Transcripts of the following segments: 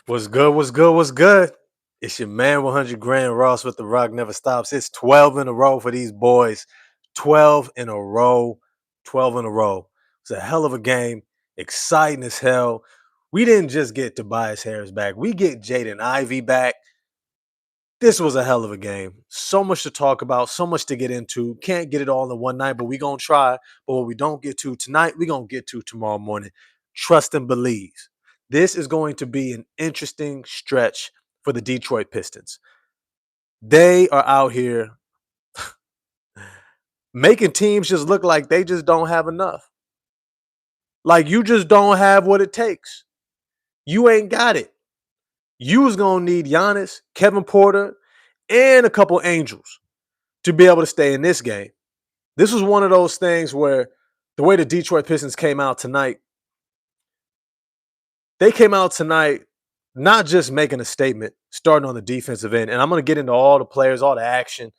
What's good? What's good? What's good? It's your man 100 Grand Ross with The Rock Never Stops. It's 12 in a row for these boys. 12 in a row. 12 in a row. It's a hell of a game. Exciting as hell. We didn't just get Tobias Harris back. We get Jaden Ivey back. This was a hell of a game. So much to talk about, so much to get into. Can't get it all in one night, but we going to try. But what we don't get to tonight, we going to get to tomorrow morning. Trust and believe. This is going to be an interesting stretch for the Detroit Pistons. They are out here making teams just look like they just don't have enough. Like you just don't have what it takes. You ain't got it. You was going to need Giannis, Kevin Porter, and a couple Angels to be able to stay in this game. This was one of those things where the way the Detroit Pistons came out tonight, they came out tonight not just making a statement, starting on the defensive end, and I'm going to get into all the players, all the action.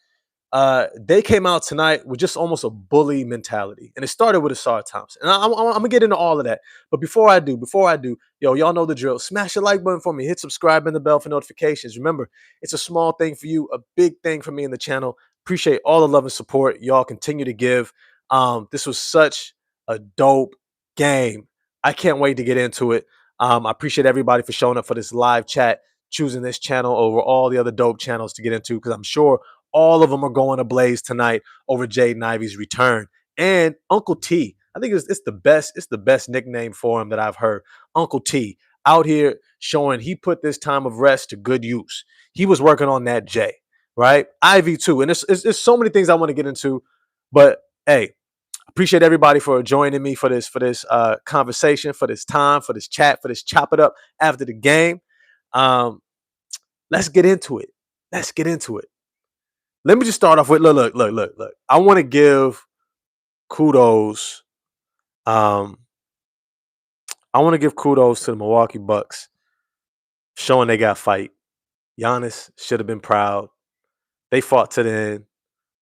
They came out tonight with just almost a bully mentality, and it started with Asar Thompson. And I'm gonna get into all of that. But before I do, y'all know the drill. Smash the like button for me. Hit subscribe and the bell for notifications. Remember, it's a small thing for you, a big thing for me in the channel. Appreciate all the love and support y'all continue to give. This was such a dope game. I can't wait to get into it. I appreciate everybody for showing up for this live chat, choosing this channel over all the other dope channels to get into, because I'm sure all of them are going ablaze tonight over Jaden Ivey's return. And Uncle T, I think it's the best. It's the best nickname for him that I've heard. Uncle T out here showing he put this time of rest to good use. He was working on that J, right? Ivy too. And there's so many things I want to get into. But hey, appreciate everybody for joining me for this conversation, for this time, for this chat, for this chop it up after the game. Let's get into it. Let's get into it. Let me just start off with look. I want to give kudos. I want to give kudos to the Milwaukee Bucks showing they got fight. Giannis should have been proud. They fought to the end.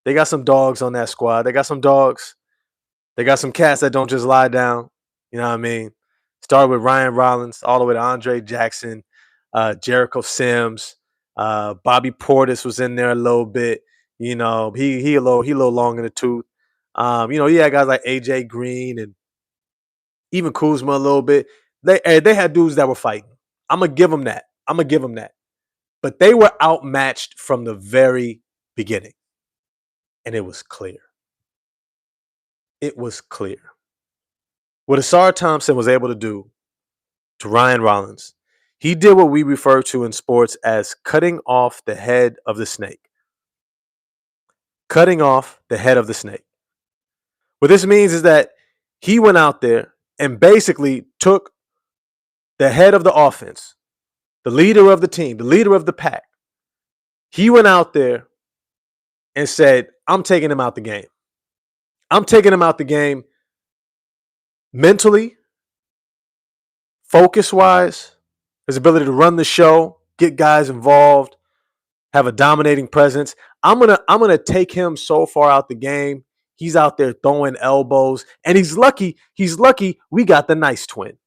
They got some dogs on that squad. They got some dogs. They got some cats that don't just lie down. You know what I mean? Started with Ryan Rollins all the way to Andre Jackson, Jericho Sims, Bobby Portis was in there a little bit. You know, he a little long in the tooth. He had guys like AJ Green and even Kuzma a little bit. They had dudes that were fighting. I'm gonna give them that. But they were outmatched from the very beginning, and it was clear. It was clear. What Asar Thompson was able to do to Ryan Rollins, he did what we refer to in sports as cutting off the head of the snake. Cutting off the head of the snake. What this means is that he went out there and basically took the head of the offense, the leader of the team, the leader of the pack. He went out there and said, I'm taking him out the game. I'm taking him out the game mentally, focus-wise, his ability to run the show, get guys involved, have a dominating presence. I'm gonna take him so far out the game. He's out there throwing elbows, and he's lucky we got the nice twin.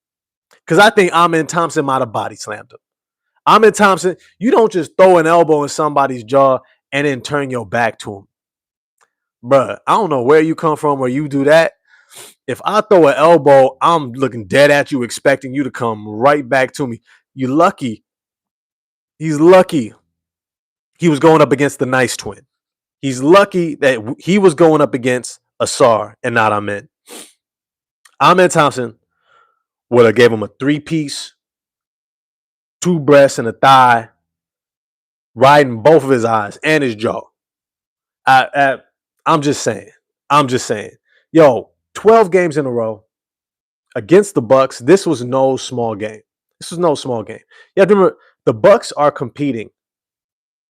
Because I think Amen Thompson might have body slammed him. Amen Thompson, you don't just throw an elbow in somebody's jaw and then turn your back to him. Bruh, I don't know where you come from where you do that. If I throw an elbow, I'm looking dead at you, expecting you to come right back to me. You lucky. He's lucky he was going up against the nice twin. He's lucky that he was going up against Asar and not Amen. Amen Thompson would have gave him a 3-piece, 2 breasts and a thigh, riding both of his eyes and his jaw. I'm just saying. Yo, 12 games in a row against the Bucks. This was no small game. Yeah, remember, the Bucks are competing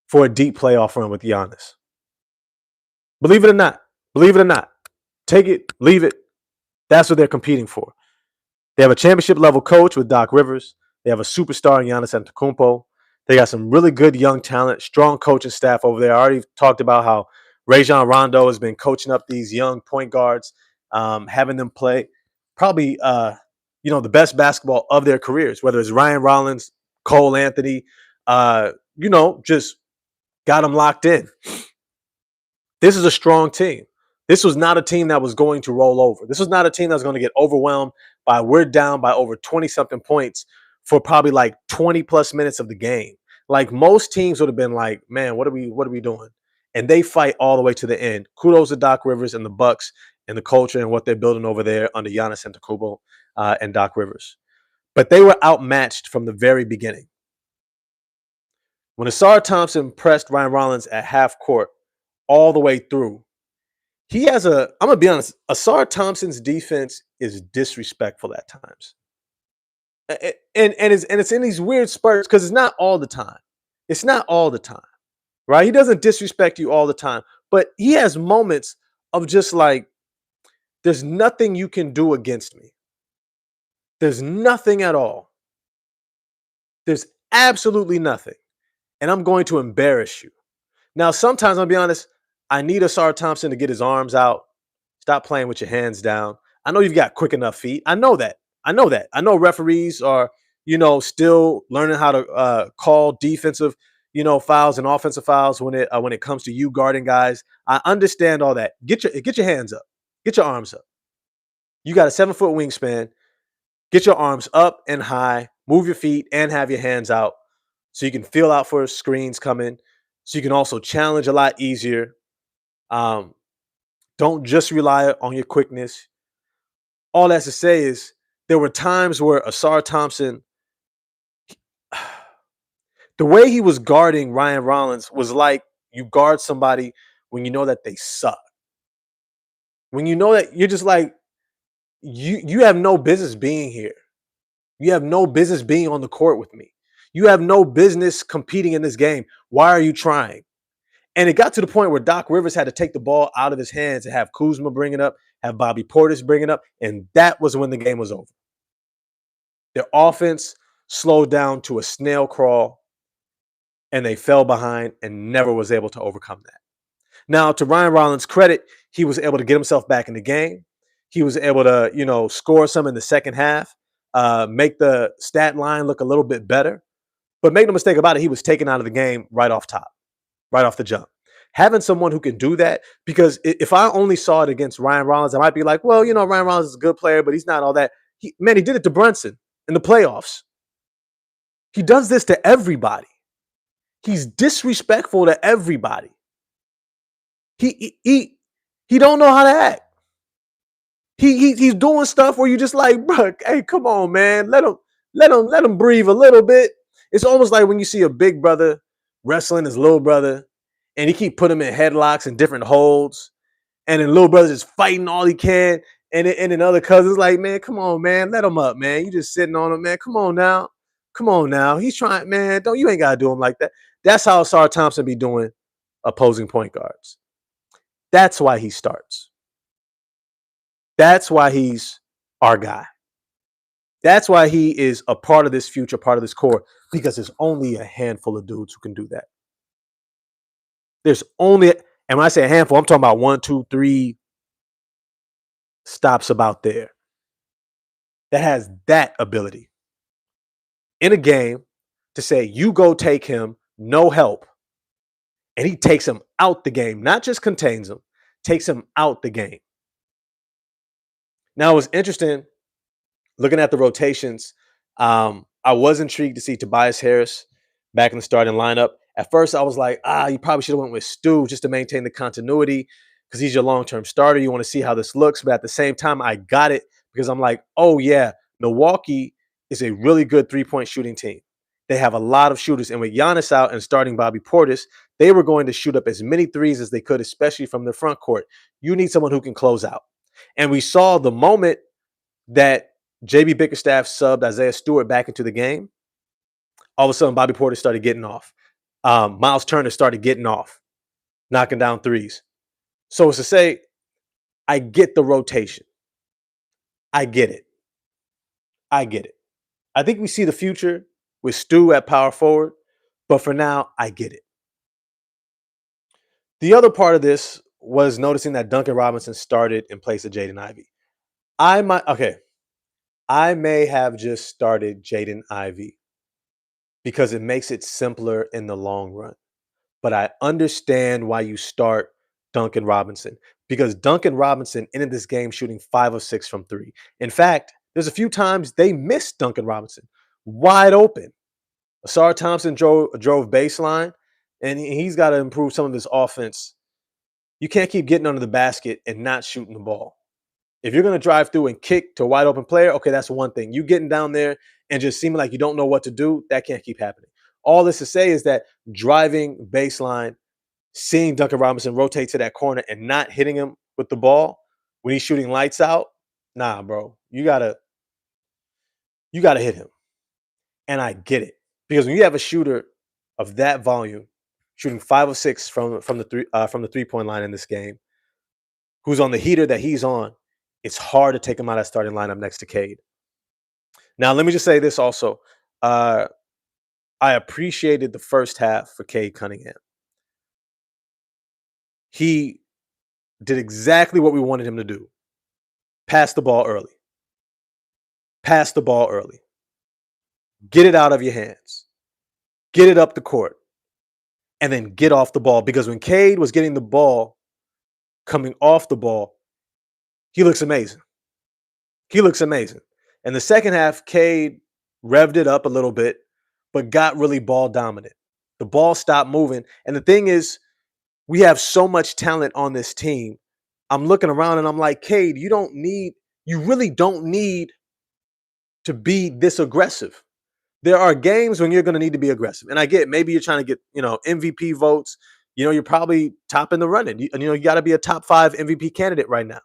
for a deep playoff run with Giannis. Believe it or not. Take it, leave it. That's what they're competing for. They have a championship-level coach with Doc Rivers. They have a superstar in Giannis Antetokounmpo. They got some really good young talent, strong coaching staff over there. I already talked about how Rajon Rondo has been coaching up these young point guards, having them play probably the best basketball of their careers, whether it's Ryan Rollins Cole Anthony, just got them locked in. This is a strong team. This was not a team that was going to roll over. This was not a team that was going to get overwhelmed by we're down by over 20 something points for probably like 20 plus minutes of the game. Like most teams would have been like, man, what are we doing? And they fight all the way to the end. Kudos to Doc Rivers and the Bucks and the culture and what they're building over there under Giannis Antetokounmpo and Doc Rivers. But they were outmatched from the very beginning. When Asar Thompson pressed Ryan Rollins at half court all the way through, I'm going to be honest, Asar Thompson's defense is disrespectful at times. And it's in these weird spurts because it's not all the time. It's not all the time, right? He doesn't disrespect you all the time, but he has moments of just like, there's nothing you can do against me. There's nothing at all. There's absolutely nothing. And I'm going to embarrass you. Now, sometimes I'll be honest, I need Asar Thompson to get his arms out. Stop playing with your hands down. I know you've got quick enough feet. I know that. I know referees are, still learning how to call defensive, fouls and offensive fouls when it comes to you guarding guys. I understand all that. Get your hands up. Get your arms up. You got a 7-foot wingspan. Get your arms up and high. Move your feet and have your hands out so you can feel out for screens coming. So you can also challenge a lot easier. Don't just rely on your quickness. All that's to say is there were times where Asar Thompson, the way he was guarding Ryan Rollins was like you guard somebody when you know that they suck. When you know that you're just like, you have no business being here. You have no business being on the court with me. You have no business competing in this game. Why are you trying? And it got to the point where Doc Rivers had to take the ball out of his hands and have Kuzma bring it up, have Bobby Portis bring it up, and that was when the game was over. Their offense slowed down to a snail crawl, and they fell behind and never was able to overcome that. Now, to Ryan Rollins' credit, he was able to get himself back in the game. He was able to, score some in the second half, make the stat line look a little bit better. But make no mistake about it, he was taken out of the game right off top, right off the jump. Having someone who can do that, because if I only saw it against Ryan Rollins, I might be like, well, Ryan Rollins is a good player, but he's not all that. He did it to Brunson in the playoffs. He does this to everybody. He's disrespectful to everybody. He don't know how to act. He's doing stuff where you just like, bro, hey, come on, man. Let him breathe a little bit. It's almost like when you see a big brother wrestling his little brother, and he keep putting him in headlocks and different holds, and then little brother's just fighting all he can, and then other cousins like, man, come on, man, let him up, man. You just sitting on him, man. Come on now. He's trying, man. You ain't gotta do him like that. That's how Asar Thompson be doing opposing point guards. That's why he starts. That's why he's our guy. That's why he is a part of this future, part of this core, because there's only a handful of dudes who can do that. There's only, and when I say a handful, I'm talking about 1, 2, 3 stops about there that has that ability in a game to say, you go take him, no help. And he takes him out the game, not just contains him, takes him out the game. Now, it was interesting looking at the rotations. I was intrigued to see Tobias Harris back in the starting lineup. At first, I was like, you probably should have went with Stu just to maintain the continuity because he's your long-term starter. You want to see how this looks. But at the same time, I got it because I'm like, oh, yeah, Milwaukee is a really good three-point shooting team. They have a lot of shooters. And with Giannis out and starting Bobby Portis, they were going to shoot up as many threes as they could, especially from the front court. You need someone who can close out. And we saw the moment that JB Bickerstaff subbed Isaiah Stewart back into the game, all of a sudden Bobby Portis started getting off. Miles Turner started getting off, knocking down threes. So it's to say, I get the rotation. I get it. I think we see the future with Stu at power forward, but for now, I get it. The other part of this was noticing that Duncan Robinson started in place of Jaden Ivey. I may have just started Jaden Ivey because it makes it simpler in the long run. But I understand why you start Duncan Robinson, because Duncan Robinson ended this game shooting 5 of 6 from three. In fact, there's a few times they missed Duncan Robinson wide open. Asar Thompson drove baseline, and he's got to improve some of his offense. You can't keep getting under the basket and not shooting the ball. If you're going to drive through and kick to a wide open player, okay, that's one thing. You getting down there and just seeming like you don't know what to do, that can't keep happening. All this to say is that driving baseline, seeing Duncan Robinson rotate to that corner and not hitting him with the ball when he's shooting lights out, nah, bro, you gotta hit him. And I get it, because when you have a shooter of that volume shooting 5 of 6 from the 3 point line in this game, who's on the heater that he's on, it's hard to take him out of that starting lineup next to Cade. Now, let me just say this also. Uh, I appreciated the first half for Cade Cunningham. He did exactly what we wanted him to do. Pass the ball early. Pass the ball early. Get it out of your hands. Get it up the court. And then get off the ball. Because when Cade was getting the ball, coming off the ball, he looks amazing. He looks amazing. In the second half, Cade revved it up a little bit, but got really ball dominant. The ball stopped moving. And the thing is, we have so much talent on this team. I'm looking around and I'm like, Cade, you really don't need to be this aggressive. There are games when you're going to need to be aggressive. And I get, maybe you're trying to get, MVP votes. You're probably top in the running. You got to be a top 5 MVP candidate right now.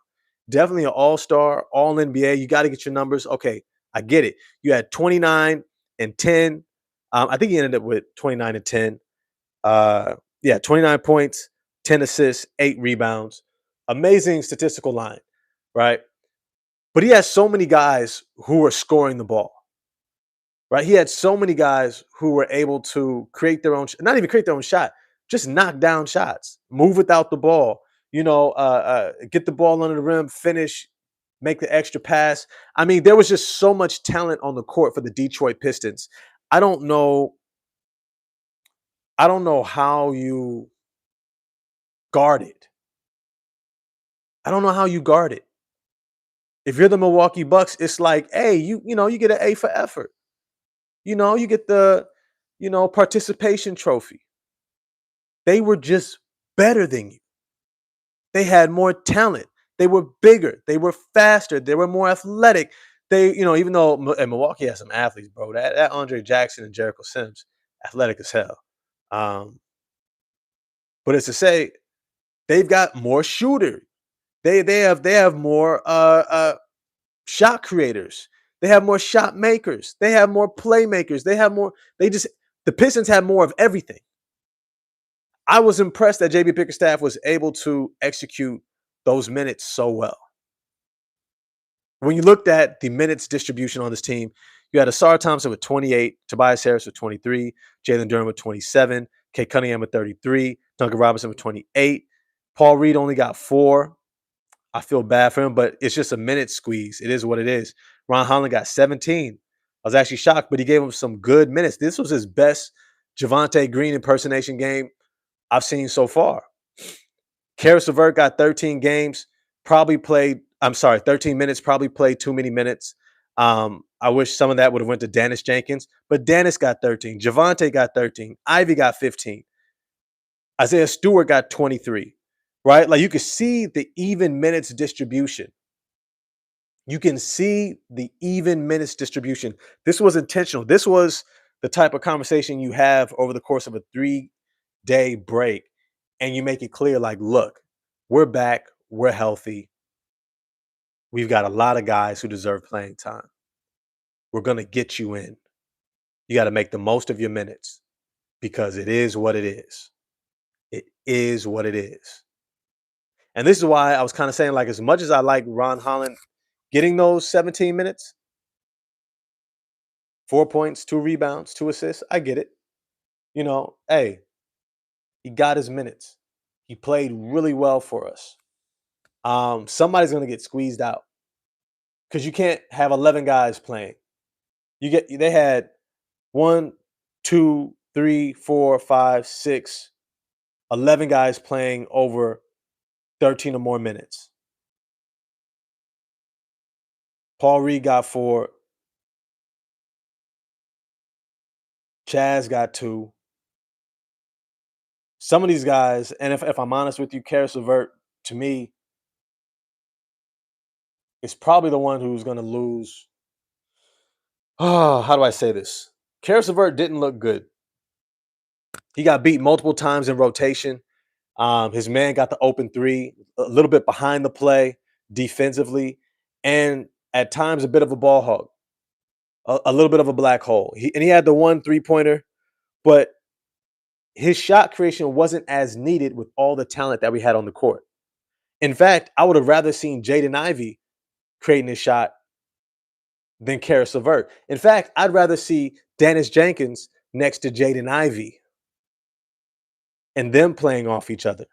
Definitely an all-star, all NBA. You got to get your numbers. Okay, I get it. You had 29 and 10. I think you ended up with 29 and 10. 29 points, 10 assists, 8 rebounds. Amazing statistical line, right? But he has so many guys who are scoring the ball, right? He had so many guys who were able to create their own, not even create their own shot, just knock down shots, move without the ball, get the ball under the rim, finish, make the extra pass. I mean, there was just so much talent on the court for the Detroit Pistons. I don't know how you guard it. I don't know how you guard it. If you're the Milwaukee Bucks, it's like, hey, you get an A for effort. You get the, participation trophy. They were just better than you. They had more talent. They were bigger. They were faster. They were more athletic. They, even though Milwaukee has some athletes, bro, that Andre Jackson and Jericho Sims, athletic as hell. But it's to say they've got more shooters. They have more shot creators. They have more shot makers. They have more playmakers. The Pistons have more of everything. I was impressed that JB Bickerstaff was able to execute those minutes so well. When you looked at the minutes distribution on this team, you had Asar Thompson with 28, Tobias Harris with 23, Jalen Duren with 27, Cade Cunningham with 33, Duncan Robinson with 28. Paul Reed only got 4. I feel bad for him, but it's just a minute squeeze. It is what it is. Ron Holland got 17. I was actually shocked, but he gave him some good minutes. This was his best Javonte Green impersonation game I've seen so far. Karis LeVert got 13 minutes, probably played too many minutes. I wish some of that would have went to Dennis Jenkins, but Dennis got 13. Javonte got 13. Ivy got 15. Isaiah Stewart got 23, right? Like, you can see the even minutes distribution. You can see the even minutes distribution. This was intentional. This was the type of conversation you have over the course of a 3-day break, and you make it clear, like, look, we're back. We're healthy. We've got a lot of guys who deserve playing time. We're going to get you in. You got to make the most of your minutes, because it is what it is. It is what it is. And this is why I was kind of saying, like, as much as I like Ron Holland getting those 17 minutes, 4 points, 2 rebounds, 2 assists, I get it. Hey, he got his minutes. He played really well for us. Somebody's going to get squeezed out, because you can't have 11 guys playing. They had 1, 2, 3, 4, 5, 6, 11 guys playing over 13 or more minutes. Paul Reed got 4. Chaz got 2. Some of these guys, and if I'm honest with you, Karis LeVert, to me, is probably the one who's going to lose. Oh, how do I say this? Karis LeVert didn't look good. He got beat multiple times in rotation. His man got the open 3, a little bit behind the play defensively, and at times a bit of a ball hog, a little bit of a black hole. He had the 1 3-pointer, but his shot creation wasn't as needed with all the talent that we had on the court. In fact, I would have rather seen Jaden Ivey creating his shot than Karis LeVert. In fact, I'd rather see Dennis Jenkins next to Jaden Ivey and them playing off each other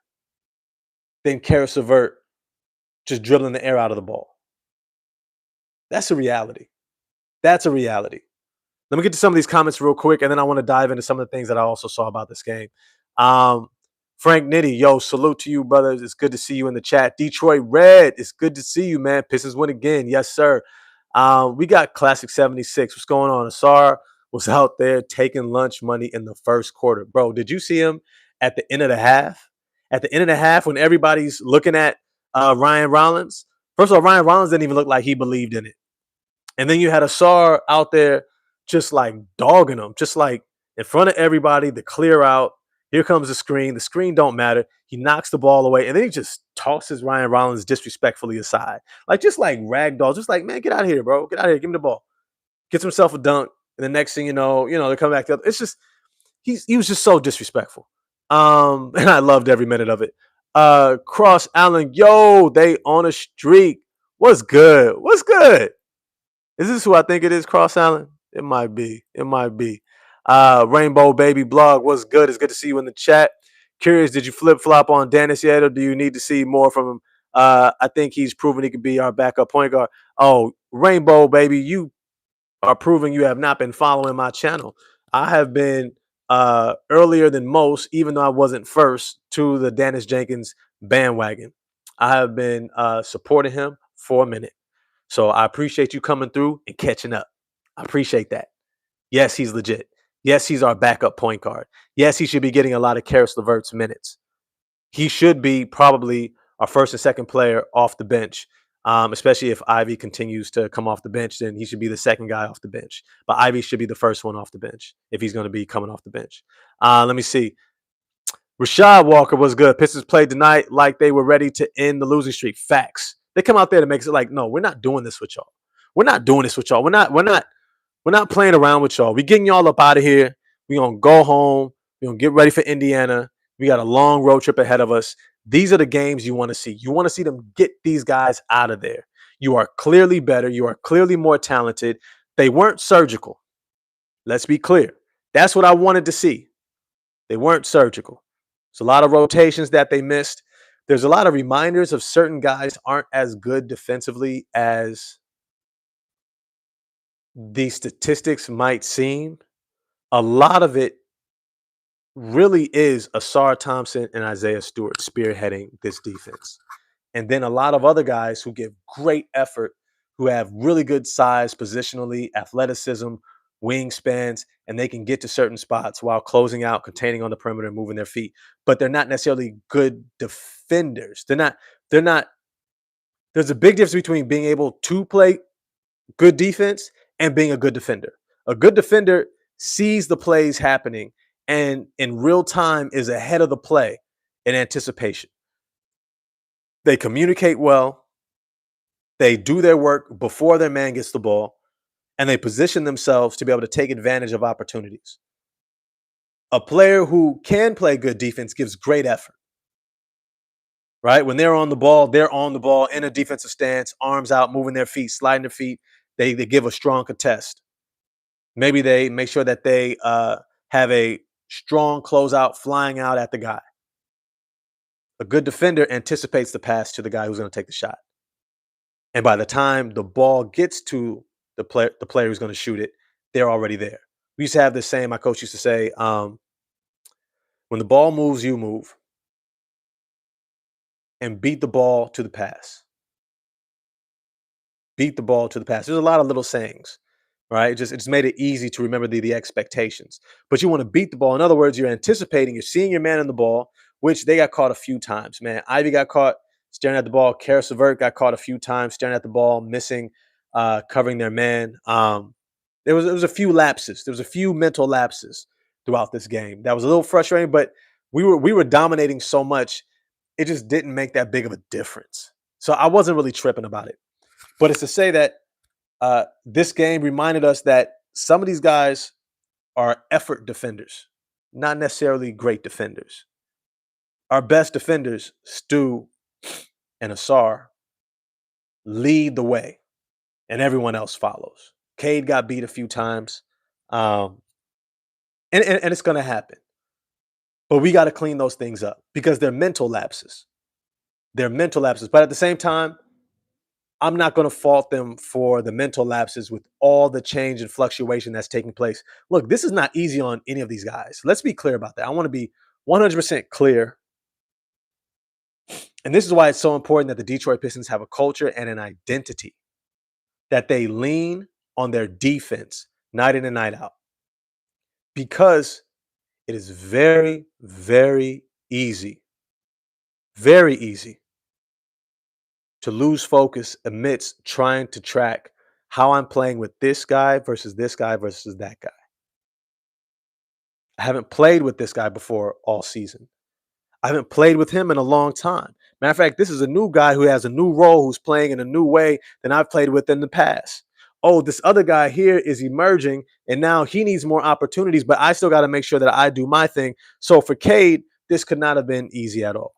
than Karis LeVert just dribbling the air out of the ball. That's a reality. That's a reality. Let me get to some of these comments real quick, and then I want to dive into some of the things that I also saw about this game. Frank Nitty, yo, salute to you, brothers. It's good to see you in the chat. Detroit Red, it's good to see you, man. Pistons win again. Yes, sir. We got Classic 76. What's going on? Asar was out there taking lunch money in the first quarter. Bro, did you see him at the end of the half? At the end of the half, when everybody's looking at Ryan Rollins, first of all, Ryan Rollins didn't even look like he believed in it. And then you had Asar out there just like dogging him, just like in front of everybody, the clear out. Here comes the screen. The screen don't matter. He knocks the ball away, and then he just tosses Ryan Rollins disrespectfully aside. Just like ragdoll, just like, man, get out of here, bro. Get out of here. Give me the ball. Gets himself a dunk, and the next thing you know, they're coming back together. It's just he was just so disrespectful. And I loved every minute of it. Cross Allen, yo, they on a streak. What's good? What's good? Is this who I think it is, Cross Allen? It might be. It might be. Rainbow Baby Blog, what's good? It's good to see you in the chat. Curious, did you flip-flop on Dennis yet, or do you need to see more from him? I think he's proven he could be our backup point guard. Oh, Rainbow Baby, you are proving you have not been following my channel. I have been earlier than most, even though I wasn't first, to the Dennis Jenkins bandwagon. I have been supporting him for a minute. So I appreciate you coming through and catching up. I appreciate that. Yes, he's legit. Yes, he's our backup point guard. Yes, he should be getting a lot of Karis LeVert's minutes. He should be probably our first and second player off the bench, especially if Ivy continues to come off the bench. Then he should be the second guy off the bench. But Ivy should be the first one off the bench if he's going to be coming off the bench. Let me see. Rashad Walker was good. Pistons played tonight like they were ready to end the losing streak. Facts. They come out there to make it like, no, we're not doing this with y'all. We're not doing this with y'all. We're not playing around with y'all. We're getting y'all up out of here. We're going to go home. We're going to get ready for Indiana. We got a long road trip ahead of us. These are the games you want to see. You want to see them get these guys out of there. You are clearly better. You are clearly more talented. They weren't surgical. Let's be clear. That's what I wanted to see. They weren't surgical. There's a lot of rotations that they missed. There's a lot of reminders of certain guys aren't as good defensively as the statistics might seem. A lot of it really is Asar Thompson and Isaiah Stewart spearheading this defense. And then a lot of other guys who give great effort, who have really good size positionally, athleticism, wingspans, and they can get to certain spots while closing out, containing on the perimeter, and moving their feet. But they're not necessarily good defenders. They're not. There's a big difference between being able to play good defense and being a good defender. A good defender sees the plays happening and in real time is ahead of the play in anticipation. They communicate well. They do their work before their man gets the ball, and they position themselves to be able to take advantage of opportunities. A player who can play good defense gives great effort, right? When they're on the ball in a defensive stance, arms out, moving their feet, sliding their feet. They give a strong contest. Maybe they make sure that they have a strong closeout flying out at the guy. A good defender anticipates the pass to the guy who's going to take the shot. And by the time the ball gets to the player who's going to shoot it, they're already there. We used to have this saying, my coach used to say, when the ball moves, you move and beat the ball to the pass. Beat the ball to the pass. There's a lot of little sayings, right? It just made it easy to remember the expectations. But you want to beat the ball. In other words, you're anticipating, you're seeing your man in the ball, which they got caught a few times. Man, Ivy got caught staring at the ball. Karis LeVert got caught a few times staring at the ball, missing, covering their man. There was a few lapses. There was a few mental lapses throughout this game. That was a little frustrating, but we were dominating so much, it just didn't make that big of a difference. So I wasn't really tripping about it. But it's to say that this game reminded us that some of these guys are effort defenders, not necessarily great defenders. Our best defenders, Stu and Asar, lead the way, and everyone else follows. Cade got beat a few times, um, and it's going to happen. But we got to clean those things up because they're mental lapses. They're mental lapses. But at the same time, I'm not going to fault them for the mental lapses with all the change and fluctuation that's taking place. Look, this is not easy on any of these guys. Let's be clear about that. I want to be 100% clear. And this is why it's so important that the Detroit Pistons have a culture and an identity, that they lean on their defense night in and night out. Because it is very, very easy to lose focus amidst trying to track how I'm playing with this guy versus that guy. I haven't played with this guy before all season. I haven't played with him in a long time. Matter of fact, this is a new guy who has a new role, who's playing in a new way than I've played with in the past. Oh, this other guy here is emerging, and now he needs more opportunities, but I still got to make sure that I do my thing. So for Cade, this could not have been easy at all.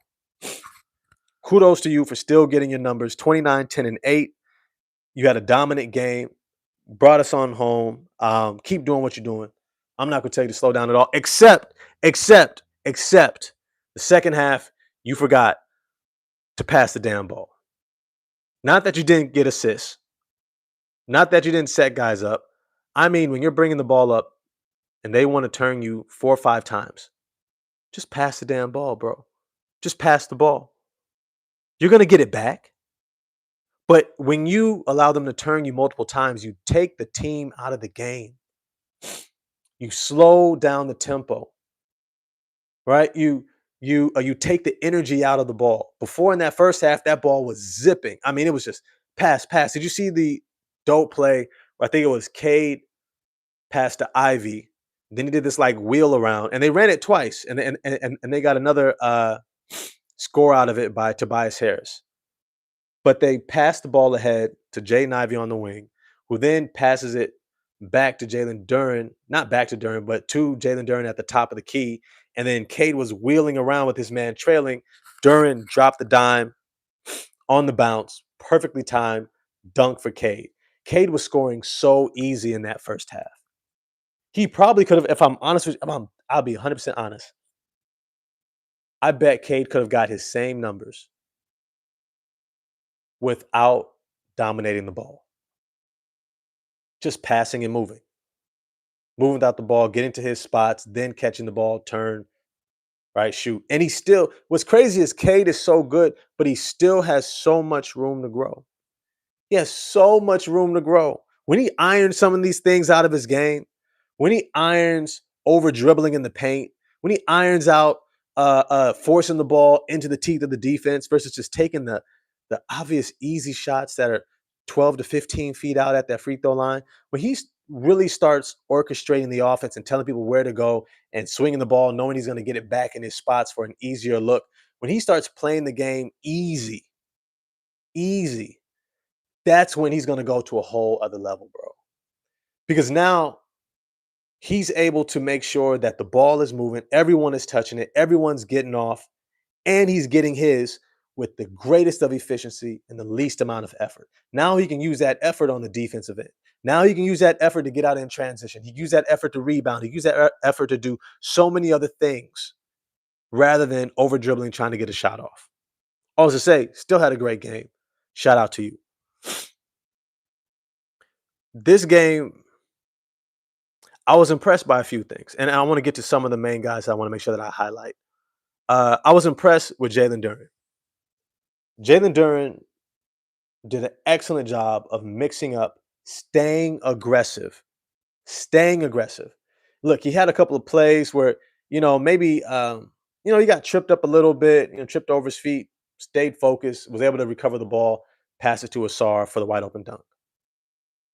Kudos to you for still getting your numbers 29, 10, and 8. You had a dominant game, brought us on home. Keep doing what you're doing. I'm not going to tell you to slow down at all, except the second half, you forgot to pass the damn ball. Not that you didn't get assists, not that you didn't set guys up. I mean, when you're bringing the ball up and they want to turn you 4 or 5 times, just pass the damn ball, bro. Just pass the ball. You're going to get it back. But when you allow them to turn you multiple times, you take the team out of the game. You slow down the tempo, right? You take the energy out of the ball. Before in that first half, that ball was zipping. I mean, it was just pass. Did you see the dope play? I think it was Cade pass to Ivy. Then he did this like wheel around, and they ran it twice, and they got another score out of it by Tobias Harris. But they passed the ball ahead to Jaden Ivey on the wing, who then passes it back to Jalen Duren, not back to Duren, but to Jalen Duren at the top of the key. And then Cade was wheeling around with his man trailing. Duren dropped the dime on the bounce, perfectly timed, dunk for Cade. Cade was scoring so easy in that first half. He probably could have, if I'm honest with you, I'll be 100% honest. I bet Cade could have got his same numbers without dominating the ball. Just passing and moving. Moving without the ball, getting to his spots, then catching the ball, turn, right, shoot. And he still, what's crazy is Cade is so good, but he still has so much room to grow. He has so much room to grow. When he irons some of these things out of his game, when he irons over dribbling in the paint, when he irons out forcing the ball into the teeth of the defense versus just taking the obvious easy shots that are 12 to 15 feet out at that free throw line, when he really starts orchestrating the offense and telling people where to go and swinging the ball, knowing he's going to get it back in his spots for an easier look, when he starts playing the game easy, that's when he's going to go to a whole other level, bro. Because now he's able to make sure that the ball is moving, everyone is touching it, everyone's getting off, and he's getting his with the greatest of efficiency and the least amount of effort. Now he can use that effort on the defensive end. Now he can use that effort to get out in transition. He can use that effort to rebound. He can use that effort to do so many other things rather than over dribbling trying to get a shot off. All to say, still had a great game. Shout out to you. This game, I was impressed by a few things, and I want to get to some of the main guys I want to make sure that I highlight. I was impressed with Jalen Duren. Jalen Duren did an excellent job of mixing up, staying aggressive, staying aggressive. Look, he had a couple of plays where, maybe, he got tripped up a little bit, tripped over his feet, stayed focused, was able to recover the ball, pass it to Asar for the wide open dunk.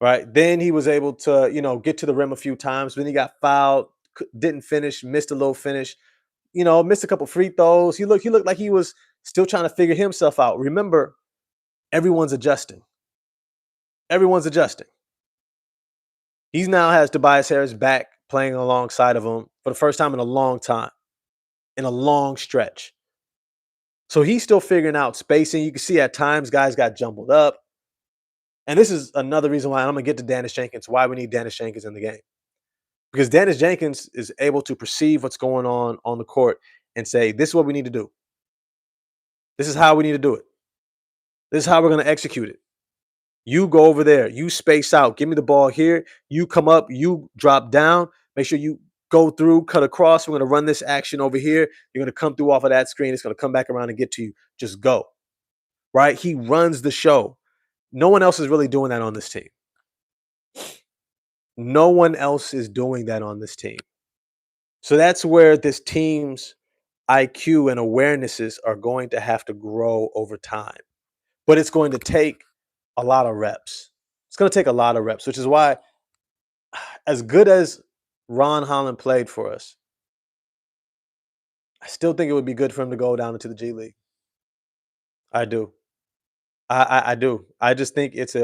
Right. Then he was able to, get to the rim a few times. Then he got fouled, didn't finish, missed a little finish, missed a couple free throws. He looked like he was still trying to figure himself out. Remember, everyone's adjusting. Everyone's adjusting. He now has Tobias Harris back playing alongside of him for the first time in a long time, in a long stretch. So he's still figuring out spacing. You can see at times guys got jumbled up. And this is another reason why I'm going to get to Dennis Jenkins, why we need Dennis Jenkins in the game. Because Dennis Jenkins is able to perceive what's going on the court and say, this is what we need to do. This is how we need to do it. This is how we're going to execute it. You go over there. You space out. Give me the ball here. You come up. You drop down. Make sure you go through, cut across. We're going to run this action over here. You're going to come through off of that screen. It's going to come back around and get to you. Just go. Right? He runs the show. No one else is really doing that on this team. No one else is doing that on this team. So that's where this team's IQ and awarenesses are going to have to grow over time. But it's going to take a lot of reps. It's going to take a lot of reps, which is why, as good as Ron Holland played for us, I still think it would be good for him to go down into the G League. I do. I do. I just think it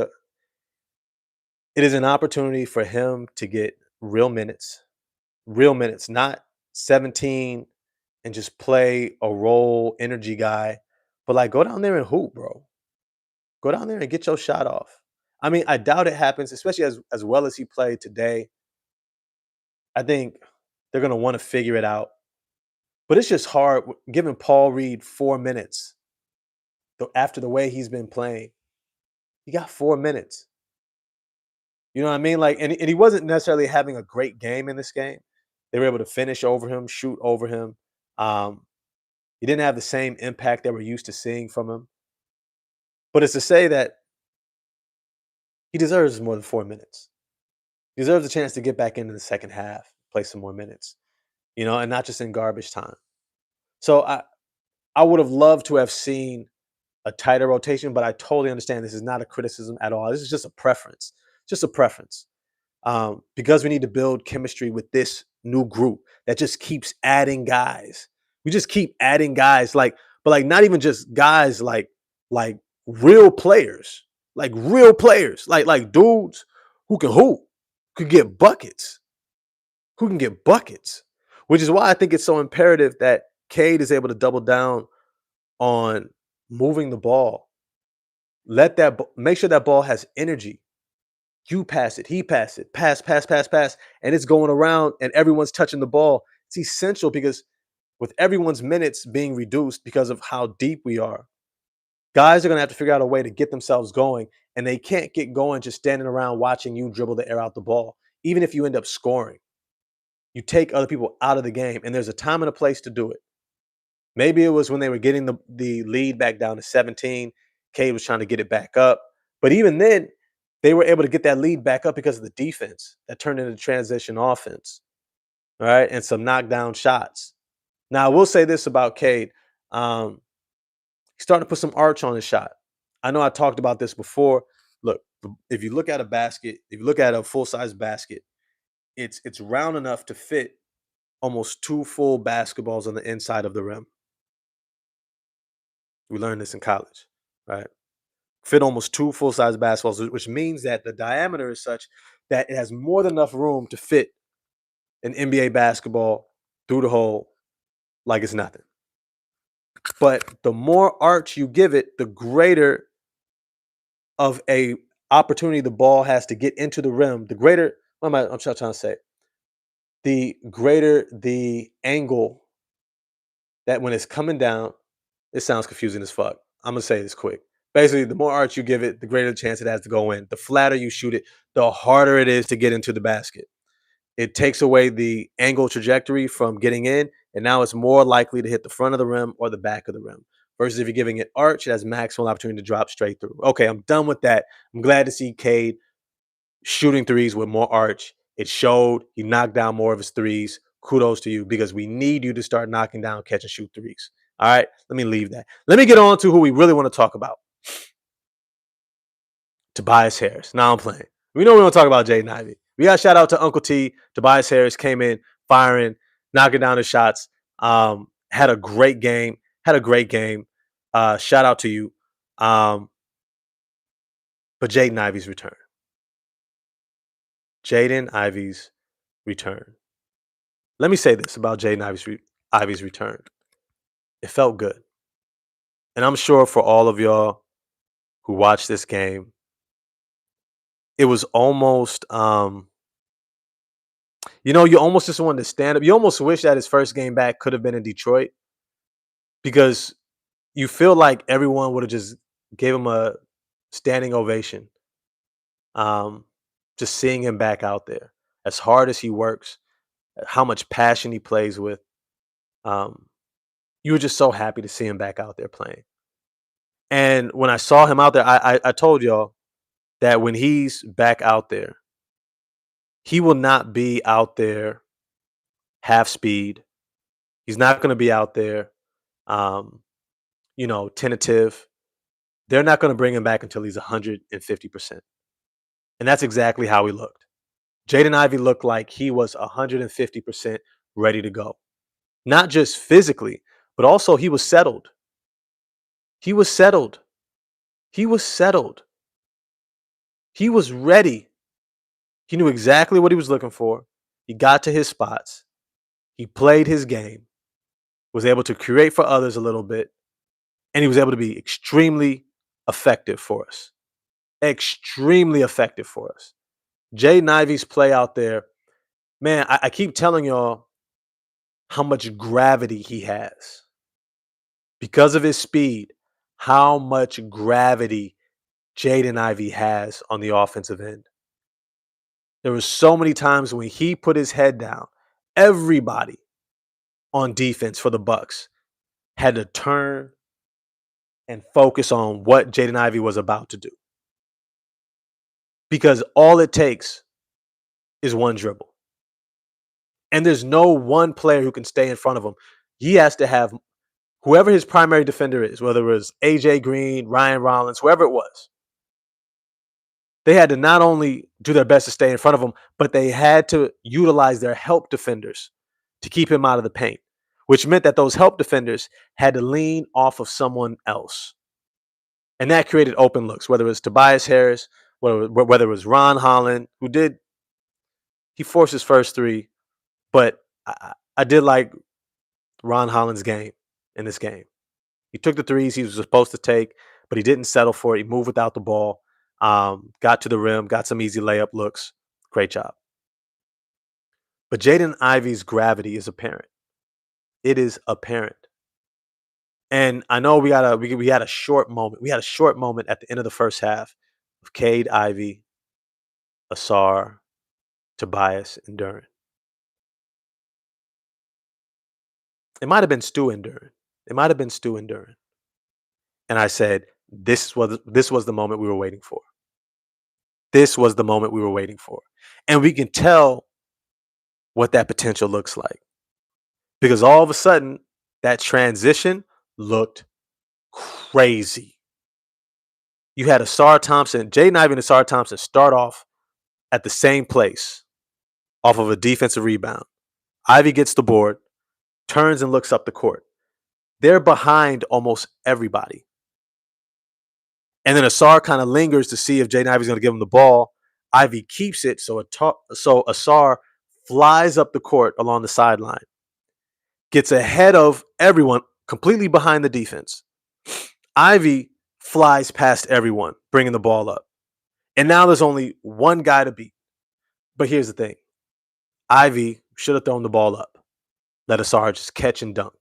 is an opportunity for him to get real minutes, not 17 and just play a role energy guy, but like go down there and hoop, bro. Go down there and get your shot off. I mean, I doubt it happens, especially as well as he played today. I think they're going to want to figure it out. But it's just hard giving Paul Reed 4 minutes after the way he's been playing. He got 4 minutes. You know what I mean? Like, and he wasn't necessarily having a great game in this game. They were able to finish over him, shoot over him. He didn't have the same impact that we're used to seeing from him. But it's to say that he deserves more than 4 minutes. He deserves a chance to get back into the second half, play some more minutes, and not just in garbage time. So I would have loved to have seen a tighter rotation, but I totally understand this is not a criticism at all. This is just a preference. Just a preference. Because we need to build chemistry with this new group that just keeps adding guys. We just keep adding guys, but not even just guys like real players, like dudes who can hoop, could get buckets, which is why I think it's so imperative that Cade is able to double down on moving the ball. Make sure that ball has energy. You pass it, he pass it, pass, and it's going around and everyone's touching the ball. It's essential because with everyone's minutes being reduced because of how deep we are, guys are going to have to figure out a way to get themselves going, and they can't get going just standing around watching you dribble the air out the ball. Even if you end up scoring, you take other people out of the game, and there's a time and a place to do it. Maybe it was when they were getting the lead back down to 17. Cade was trying to get it back up. But even then, they were able to get that lead back up because of the defense that turned into transition offense, all right, and some knockdown shots. Now, I will say this about Cade. He's starting to put some arch on his shot. I know I talked about this before. Look, if you look at a basket, if you look at a full-size basket, it's round enough to fit almost 2 full basketballs on the inside of the rim. We learned this in college, right? Fit almost 2 full-size basketballs, which means that the diameter is such that it has more than enough room to fit an NBA basketball through the hole like it's nothing. But the more arch you give it, the greater of a opportunity the ball has to get into the rim. The greater, I'm trying to say, the greater the angle that when it's coming down, it sounds confusing as fuck. I'm going to say this quick. Basically, the more arch you give it, the greater the chance it has to go in. The flatter you shoot it, the harder it is to get into the basket. It takes away the angle trajectory from getting in, and now it's more likely to hit the front of the rim or the back of the rim. Versus if you're giving it arch, it has maximal opportunity to drop straight through. Okay, I'm done with that. I'm glad to see Cade shooting threes with more arch. It showed he knocked down more of his threes. Kudos to you because we need you to start knocking down catch and shoot threes. All right, let me leave that. Let me get on to who we really want to talk about. Tobias Harris. Now I'm playing. We know we don't talk about Jaden Ivey. We got shout out to Uncle T. Tobias Harris came in firing, knocking down the shots. Had a great game. Had a great game. Shout out to you. But Jaden Ivey's return. Jaden Ivey's return. Let me say this about Jaden Ivey's return. It felt good. And I'm sure for all of y'all who watched this game, it was almost you almost just wanted to stand up. You almost wish that his first game back could have been in Detroit because you feel like everyone would have just gave him a standing ovation. Just seeing him back out there, as hard as he works, how much passion he plays with. You were just so happy to see him back out there playing. And when I saw him out there, I told y'all that when he's back out there, he will not be out there half speed. He's not going to be out there, tentative. They're not going to bring him back until he's 150%. And that's exactly how he looked. Jaden Ivey looked like he was 150% ready to go. Not just physically, but also he was settled. He was settled. He was settled. He was ready. He knew exactly what he was looking for. He got to his spots. He played his game, was able to create for others a little bit, and he was able to be extremely effective for us. Extremely effective for us. Jaden Ivey's play out there, man, I keep telling y'all how much gravity he has. Because of his speed, how much gravity Jaden Ivey has on the offensive end. There were so many times when he put his head down, everybody on defense for the Bucks had to turn and focus on what Jaden Ivey was about to do. Because all it takes is one dribble. And there's no one player who can stay in front of him. He has to have whoever his primary defender is, whether it was AJ Green, Ryan Rollins, whoever it was. They had to not only do their best to stay in front of him, but they had to utilize their help defenders to keep him out of the paint, which meant that those help defenders had to lean off of someone else. And that created open looks, whether it was Tobias Harris, whether it was Ron Holland, he forced his first three, but I did like Ron Holland's game in this game. He took the threes he was supposed to take, but he didn't settle for it. He moved without the ball, got to the rim, got some easy layup looks. Great job. But Jaden Ivey's gravity is apparent. It is apparent. And I know we had a short moment. We had a short moment at the end of the first half of Cade Ivey, Asar, Tobias, and Duren. It might have been Stu and Duren. And I said, this was the moment we were waiting for. This was the moment we were waiting for. And we can tell what that potential looks like. Because all of a sudden, that transition looked crazy. You had Asar Thompson, Jaden Ivey and Asar Thompson start off at the same place off of a defensive rebound. Ivey gets the board, turns and looks up the court. They're behind almost everybody. And then Asar kind of lingers to see if Jaden Ivey's going to give him the ball. Ivey keeps it, so Asar flies up the court along the sideline, gets ahead of everyone, completely behind the defense. Ivey flies past everyone, bringing the ball up. And now there's only one guy to beat. But here's the thing. Ivey should have thrown the ball up. Let Asar just catch and dunk.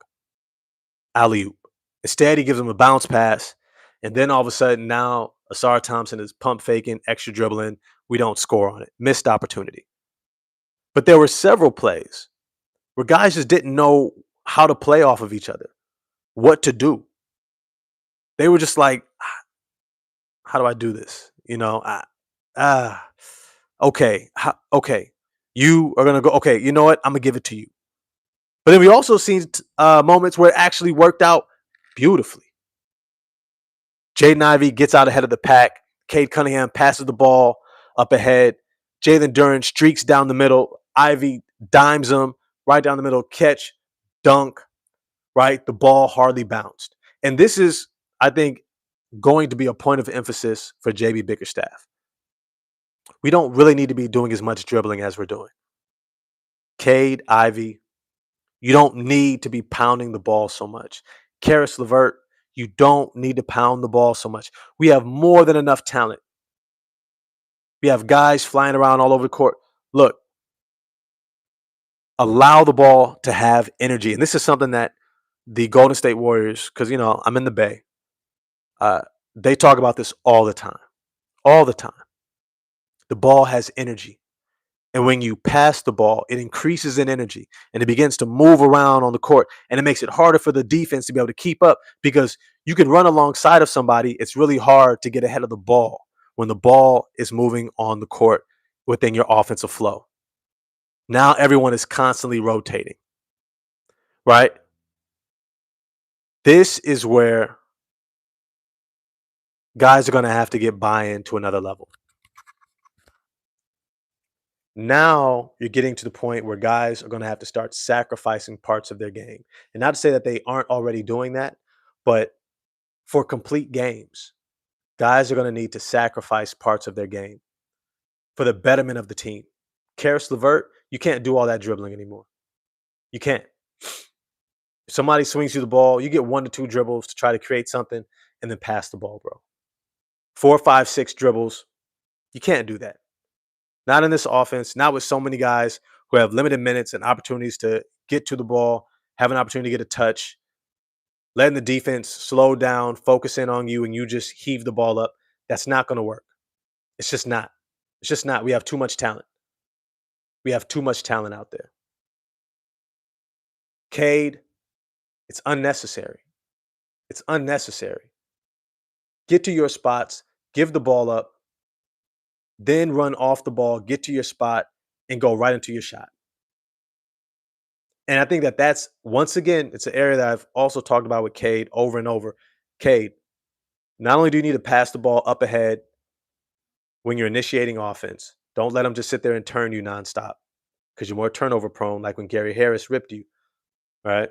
Alley-oop. Instead, he gives him a bounce pass. And then all of a sudden, now Asar Thompson is pump faking, extra dribbling. We don't score on it. Missed opportunity. But there were several plays where guys just didn't know how to play off of each other, what to do. They were just like, how do I do this? Ah, okay, okay. You are gonna go. Okay, you know what? I'm gonna give it to you. But then we also seen moments where it actually worked out beautifully. Jaden Ivey gets out ahead of the pack. Cade Cunningham passes the ball up ahead. Jalen Duren streaks down the middle. Ivey dimes him right down the middle. Catch, dunk, right? The ball hardly bounced. And this is, I think, going to be a point of emphasis for JB Bickerstaff. We don't really need to be doing as much dribbling as we're doing. Cade, Ivey, you don't need to be pounding the ball so much. Karis LeVert, you don't need to pound the ball so much. We have more than enough talent. We have guys flying around all over the court. Look, allow the ball to have energy. And this is something that the Golden State Warriors, because, I'm in the Bay, they talk about this all the time. All the time. The ball has energy. And when you pass the ball, it increases in energy and it begins to move around on the court. And it makes it harder for the defense to be able to keep up because you can run alongside of somebody. It's really hard to get ahead of the ball when the ball is moving on the court within your offensive flow. Now everyone is constantly rotating, right? This is where guys are going to have to get buy-in to another level. Now you're getting to the point where guys are going to have to start sacrificing parts of their game. And not to say that they aren't already doing that, but for complete games, guys are going to need to sacrifice parts of their game for the betterment of the team. Karis LeVert, you can't do all that dribbling anymore. You can't. If somebody swings you the ball, you get 1 to 2 dribbles to try to create something and then pass the ball, bro. 4, 5, 6 dribbles. You can't do that. Not in this offense, not with so many guys who have limited minutes and opportunities to get to the ball, have an opportunity to get a touch, letting the defense slow down, focus in on you, and you just heave the ball up. That's not going to work. It's just not. It's just not. We have too much talent. We have too much talent out there. Cade, it's unnecessary. It's unnecessary. Get to your spots, give the ball up, then run off the ball, get to your spot, and go right into your shot. And I think that that's, once again, it's an area that I've also talked about with Cade over and over. Cade, not only do you need to pass the ball up ahead when you're initiating offense, don't let them just sit there and turn you nonstop because you're more turnover prone, like when Gary Harris ripped you, right?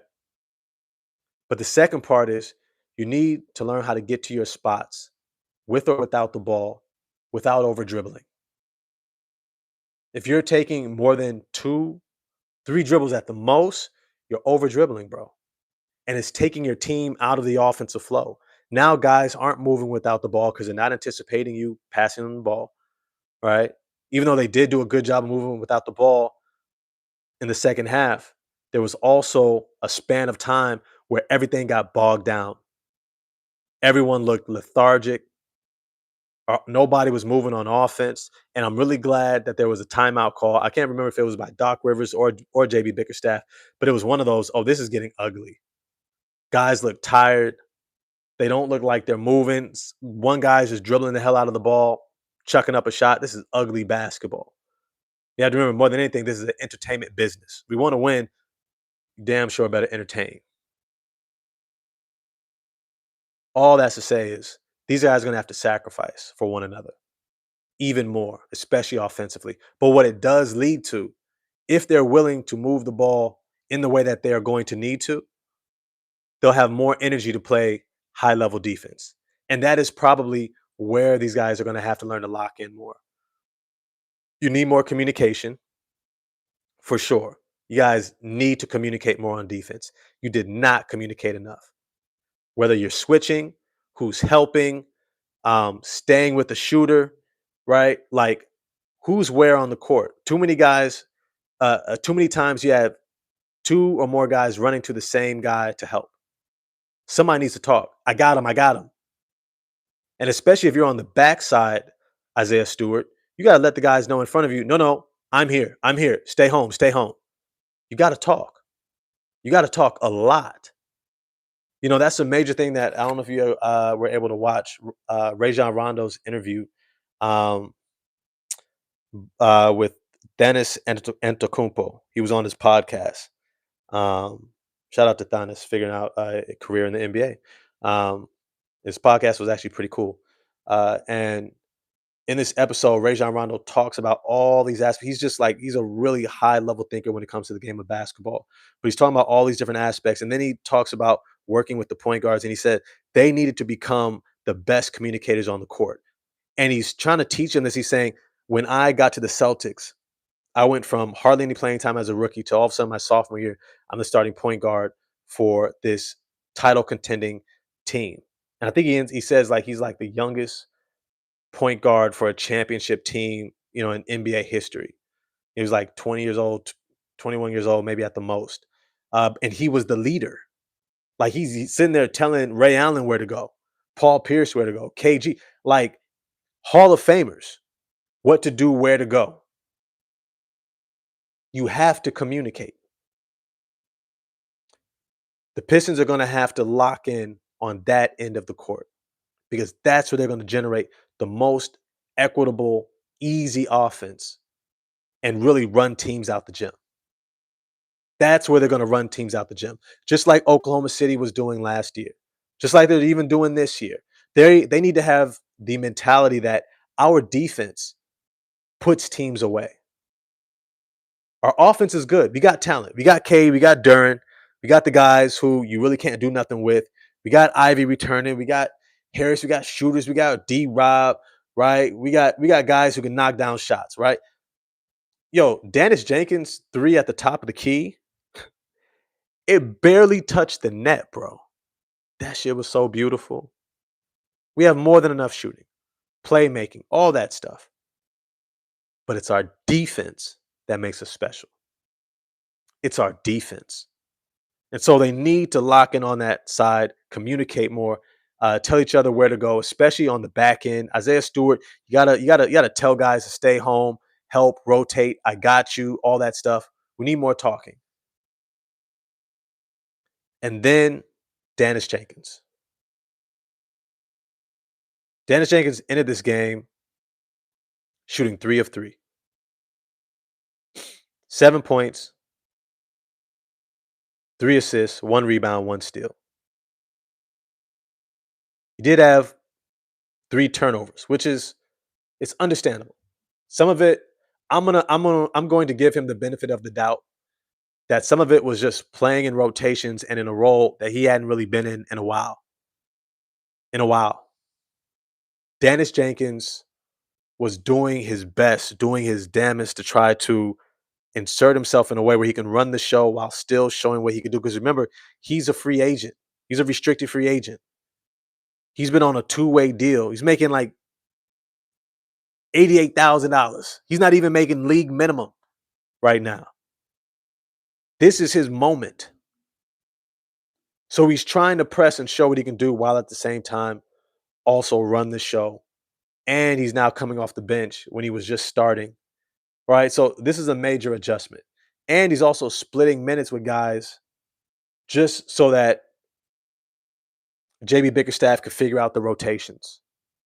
But the second part is you need to learn how to get to your spots with or without the ball, without over dribbling. If you're taking more than 2, 3 dribbles at the most, you're over dribbling, bro. And it's taking your team out of the offensive flow. Now guys aren't moving without the ball because they're not anticipating you passing them the ball, right? Even though they did do a good job of moving without the ball in the second half, there was also a span of time where everything got bogged down. Everyone looked lethargic. Nobody was moving on offense. And I'm really glad that there was a timeout call. I can't remember if it was by Doc Rivers or JB Bickerstaff, but it was one of those, oh, this is getting ugly. Guys look tired. They don't look like they're moving. One guy's just dribbling the hell out of the ball, chucking up a shot. This is ugly basketball. You have to remember, more than anything, this is an entertainment business. We want to win. Damn sure better entertain. All that's to say is these guys are going to have to sacrifice for one another even more, especially offensively. But what it does lead to, if they're willing to move the ball in the way that they are going to need to, they'll have more energy to play high level defense. And that is probably where these guys are going to have to learn to lock in more. You need more communication for sure. You guys need to communicate more on defense. You did not communicate enough. Whether you're switching, who's helping, staying with the shooter, right? Like who's where on the court. Too many guys, too many times you have 2 or more guys running to the same guy to help. Somebody needs to talk. I got him. I got him. And especially if you're on the backside, Isaiah Stewart, you got to let the guys know in front of you, no, I'm here. I'm here. Stay home. Stay home. You got to talk. You got to talk a lot. That's a major thing that I don't know if you were able to watch Rajon Rondo's interview um, with Dennis Antetokounmpo. He was on his podcast. Um, Shout out to Thanos figuring out a career in the NBA. His podcast was actually pretty cool. And in this episode, Rajon Rondo talks about all these aspects. He's a really high level thinker when it comes to the game of basketball. But he's talking about all these different aspects. And then he talks about working with the point guards. And he said they needed to become the best communicators on the court. And he's trying to teach them this. He's saying, when I got to the Celtics, I went from hardly any playing time as a rookie to all of a sudden my sophomore year, I'm the starting point guard for this title contending team. And I think he says like he's like the youngest point guard for a championship team, in NBA history. He was like 20 years old, 21 years old, maybe at the most. And he was the leader. Like he's sitting there telling Ray Allen where to go, Paul Pierce where to go, KG, like Hall of Famers, what to do, where to go. You have to communicate. The Pistons are going to have to lock in on that end of the court because that's where they're going to generate the most equitable, easy offense and really run teams out the gym. That's where they're going to run teams out the gym, just like Oklahoma City was doing last year, just like they're even doing this year. They need to have the mentality that our defense puts teams away. Our offense is good. We got talent. We got Cade. We got Duren. We got the guys who you really can't do nothing with. We got Ivy returning. We got Harris. We got shooters. We got D-Rob, right? We got guys who can knock down shots, right? Yo, Dennis Jenkins, 3 at the top of the key. It barely touched the net, bro. That shit was so beautiful. We have more than enough shooting, playmaking, all that stuff. But it's our defense that makes us special. It's our defense. And so they need to lock in on that side, communicate more, tell each other where to go, especially on the back end. Isaiah Stewart, you gotta tell guys to stay home, help, rotate. I got you, all that stuff. We need more talking. And then Dennis Jenkins. Dennis Jenkins ended this game shooting 3 of 3. 7 points, 3 assists, 1 rebound, 1 steal. He did have 3 turnovers, which is it's understandable. Some of it, I'm going to give him the benefit of the doubt that some of it was just playing in rotations and in a role that he hadn't really been in a while. In a while. Dennis Jenkins was doing his best, doing his damnedest to try to insert himself in a way where he can run the show while still showing what he can do. Because remember, he's a free agent. He's a restricted free agent. He's been on a 2-way deal. He's making like $88,000. He's not even making league minimum right now. This is his moment. So he's trying to press and show what he can do while at the same time also run the show. And he's now coming off the bench when he was just starting. Right? So this is a major adjustment. And he's also splitting minutes with guys just so that JB Bickerstaff could figure out the rotations.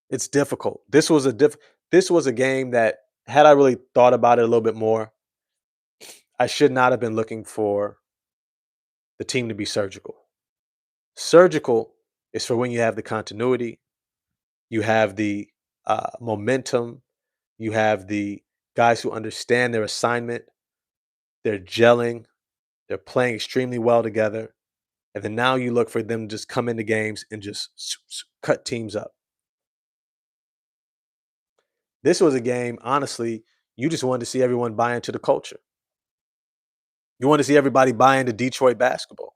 It's difficult. This was a game that had I really thought about it a little bit more, I should not have been looking for the team to be surgical. Surgical is for when you have the continuity, you have the momentum, you have the guys who understand their assignment, they're gelling, they're playing extremely well together, and then now you look for them to just come into games and just cut teams up. This was a game, honestly, you just wanted to see everyone buy into the culture. You want to see everybody buy into Detroit basketball,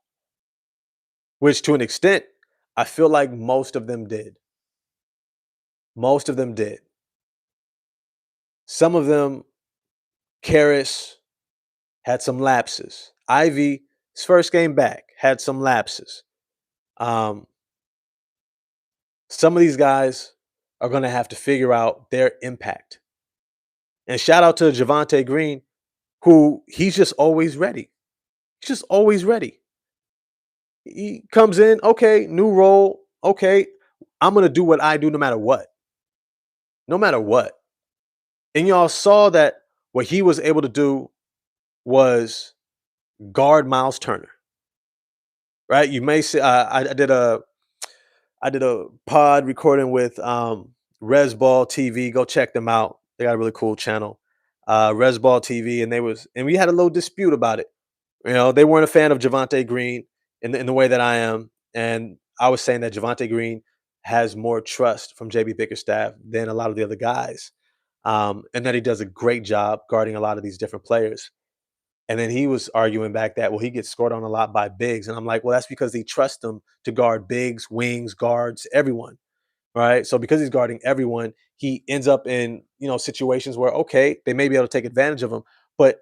which to an extent, I feel like most of them did. Most of them did. Some of them, Karras had some lapses. Ivy, his first game back, had some lapses. Some of these guys are going to have to figure out their impact. And shout out to Javonte Green, who he's just always ready. He's just always ready. He comes in, okay, new role. Okay, I'm gonna do what I do no matter what. No matter what. And y'all saw that what he was able to do was guard Miles Turner, right? You may say I did a pod recording with Resball TV. Go check them out. They got a really cool channel, Resball TV, and we had a little dispute about it. You know, they weren't a fan of Javonte Green in the way that I am, and I was saying that Javonte Green has more trust from JB Bickerstaff than a lot of the other guys, and that he does a great job guarding a lot of these different players. And then he was arguing back that, well, he gets scored on a lot by bigs. And I'm like, well, that's because he trusts them to guard bigs, wings, guards, everyone. Right. So because he's guarding everyone, he ends up in, situations where, okay, they may be able to take advantage of him. But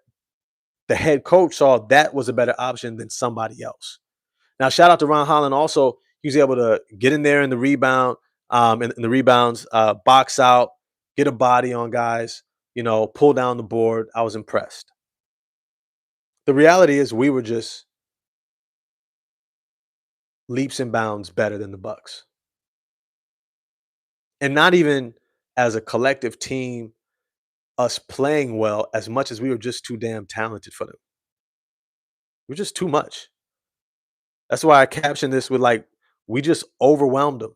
the head coach saw that was a better option than somebody else. Now, shout out to Ron Holland. Also, he was able to get in there in the rebound, in the rebounds, box out, get a body on guys, pull down the board. I was impressed. The reality is we were just leaps and bounds better than the Bucks. And not even as a collective team, us playing well as much as we were just too damn talented for them. We're just too much. That's why I captioned this with like, we just overwhelmed them.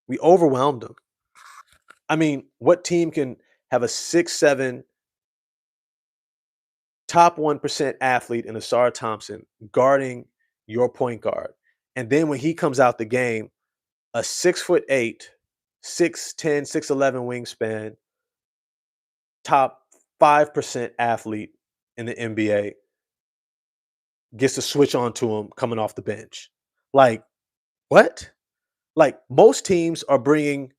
We overwhelmed them. I mean, what team can have a 6'7" top 1% athlete in Asar Thompson guarding your point guard? And then when he comes out the game, a 6'8", 6'10", 6'11" wingspan, top 5% athlete in the NBA gets to switch on to him coming off the bench. Like, what? Like, most teams are bringing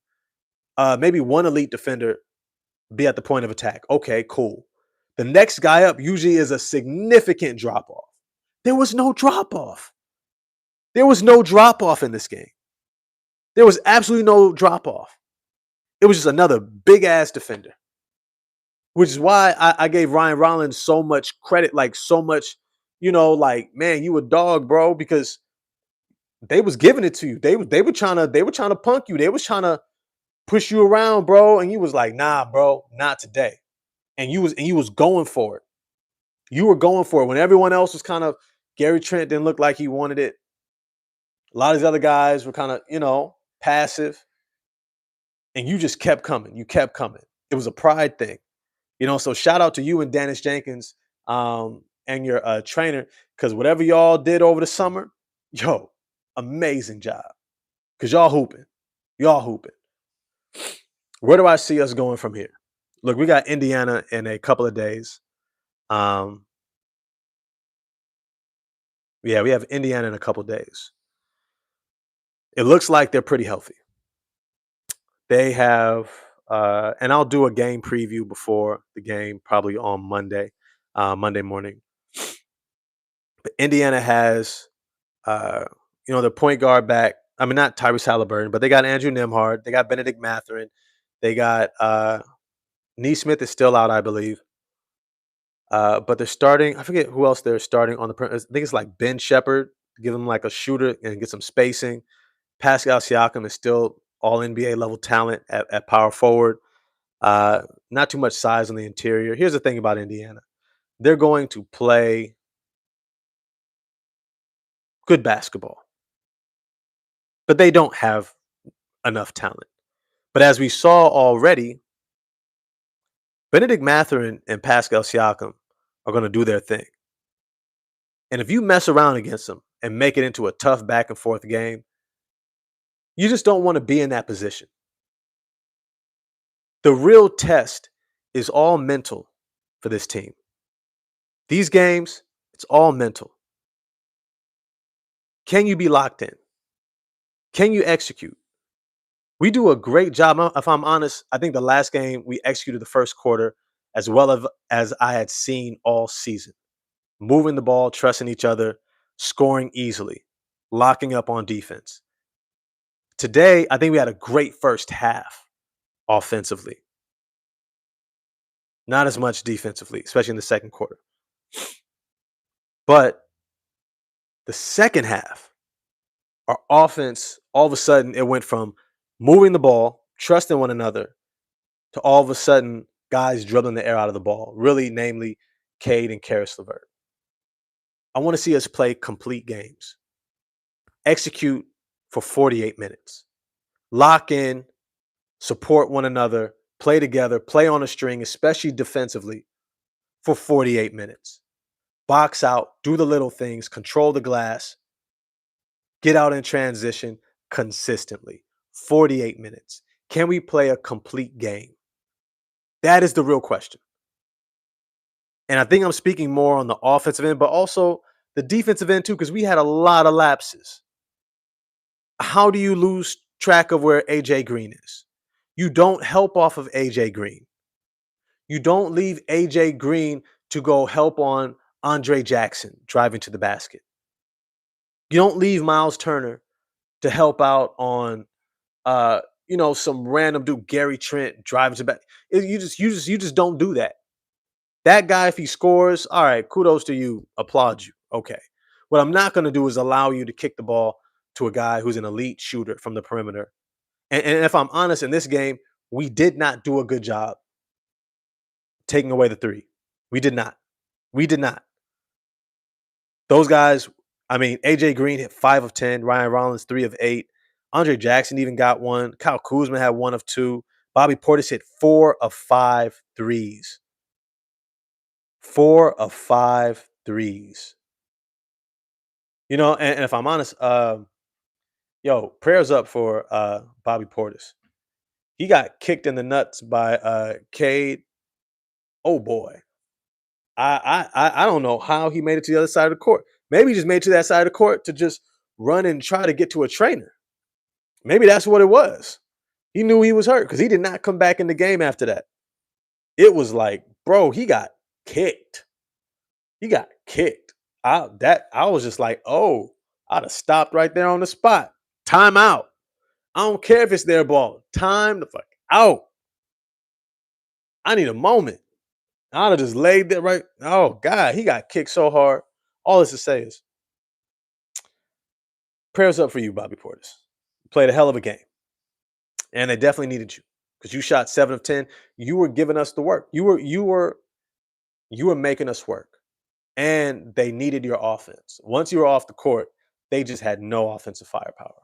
maybe one elite defender be at the point of attack. Okay, cool. The next guy up usually is a significant drop off. There was no drop off. There was no drop off in this game. There was absolutely no drop off. It was just another big ass defender, which is why I gave Ryan Rollins so much credit, like so much, like, man, you a dog, bro, because they was giving it to you. They were trying to punk you. They was trying to push you around, bro, and you was like, nah, bro, not today. And you was going for it. You were going for it when everyone else was kind of Gary Trent didn't look like he wanted it. A lot of these other guys were kind of, passive, and you just kept coming. You kept coming. It was a pride thing. So shout out to you and Dennis Jenkins and your trainer, because whatever y'all did over the summer, yo, amazing job. Because y'all hooping. Y'all hooping. Where do I see us going from here? Look, we got Indiana in a couple of days. Yeah, we have Indiana in a couple of days. It looks like they're pretty healthy. They have, and I'll do a game preview before the game, probably on Monday morning. But Indiana has, their point guard back. I mean, not Tyrese Halliburton, but they got Andrew Nembhard. They got Benedict Mathurin. They got Neesmith is still out, I believe. But they're starting. I forget who else they're starting on the. I think it's like Ben Shepherd, give them like a shooter and get some spacing. Pascal Siakam is still all NBA level talent at power forward. Not too much size on the interior. Here's the thing about Indiana. They're going to play good basketball, but they don't have enough talent. But as we saw already, Benedict Mathurin and Pascal Siakam are going to do their thing. And if you mess around against them and make it into a tough back and forth game, you just don't want to be in that position. The real test is all mental for this team. These games, it's all mental. Can you be locked in? Can you execute? We do a great job. If I'm honest, I think the last game we executed the first quarter as well as I had seen all season. Moving the ball, trusting each other, scoring easily, locking up on defense. Today, I think we had a great first half offensively. Not as much defensively, especially in the second quarter. But the second half, our offense, all of a sudden, it went from moving the ball, trusting one another, to all of a sudden guys dribbling the air out of the ball. Really, namely, Cade and Karis LeVert. I want to see us play complete games, execute for 48 minutes, lock in, support one another, play together, play on a string, especially defensively, for 48 minutes. Box out, do the little things, control the glass, get out in transition consistently. 48 minutes. Can we play a complete game? That is the real question. And I think I'm speaking more on the offensive end, but also the defensive end too, because we had a lot of lapses. How do you lose track of where AJ Green is? You don't help off of AJ Green. You don't leave AJ Green to go help on Andre Jackson driving to the basket. You don't leave Miles Turner to help out on some random dude, Gary Trent driving to back. You just don't do that. That guy, if he scores, all right, kudos to you, applaud you. Okay. What I'm not going to do is allow you to kick the ball to a guy who's an elite shooter from the perimeter. And if I'm honest, in this game, we did not do a good job taking away the three. We did not. We did not. Those guys, I mean, AJ Green hit 5 of 10, Ryan Rollins 3 of 8. Andre Jackson even got one. Kyle Kuzma had 1 of 2. Bobby Portis hit 4 of 5 threes. 4 of 5 threes. And if I'm honest, prayers up for Bobby Portis. He got kicked in the nuts by Cade. Oh boy. I don't know how he made it to the other side of the court. Maybe he just made it to that side of the court to just run and try to get to a trainer. Maybe that's what it was. He knew he was hurt because he did not come back in the game after that. It was like, bro, he got kicked. He got kicked. I was just like, oh, I'd have stopped right there on the spot. Time out. I don't care if it's their ball. Time the fuck out. I need a moment. I'd have just laid there right. Oh, God, he got kicked so hard. All this to say is prayers up for you, Bobby Portis. You played a hell of a game. And they definitely needed you because you shot 7 of 10. You were giving us the work. You were making us work. And they needed your offense. Once you were off the court, they just had no offensive firepower.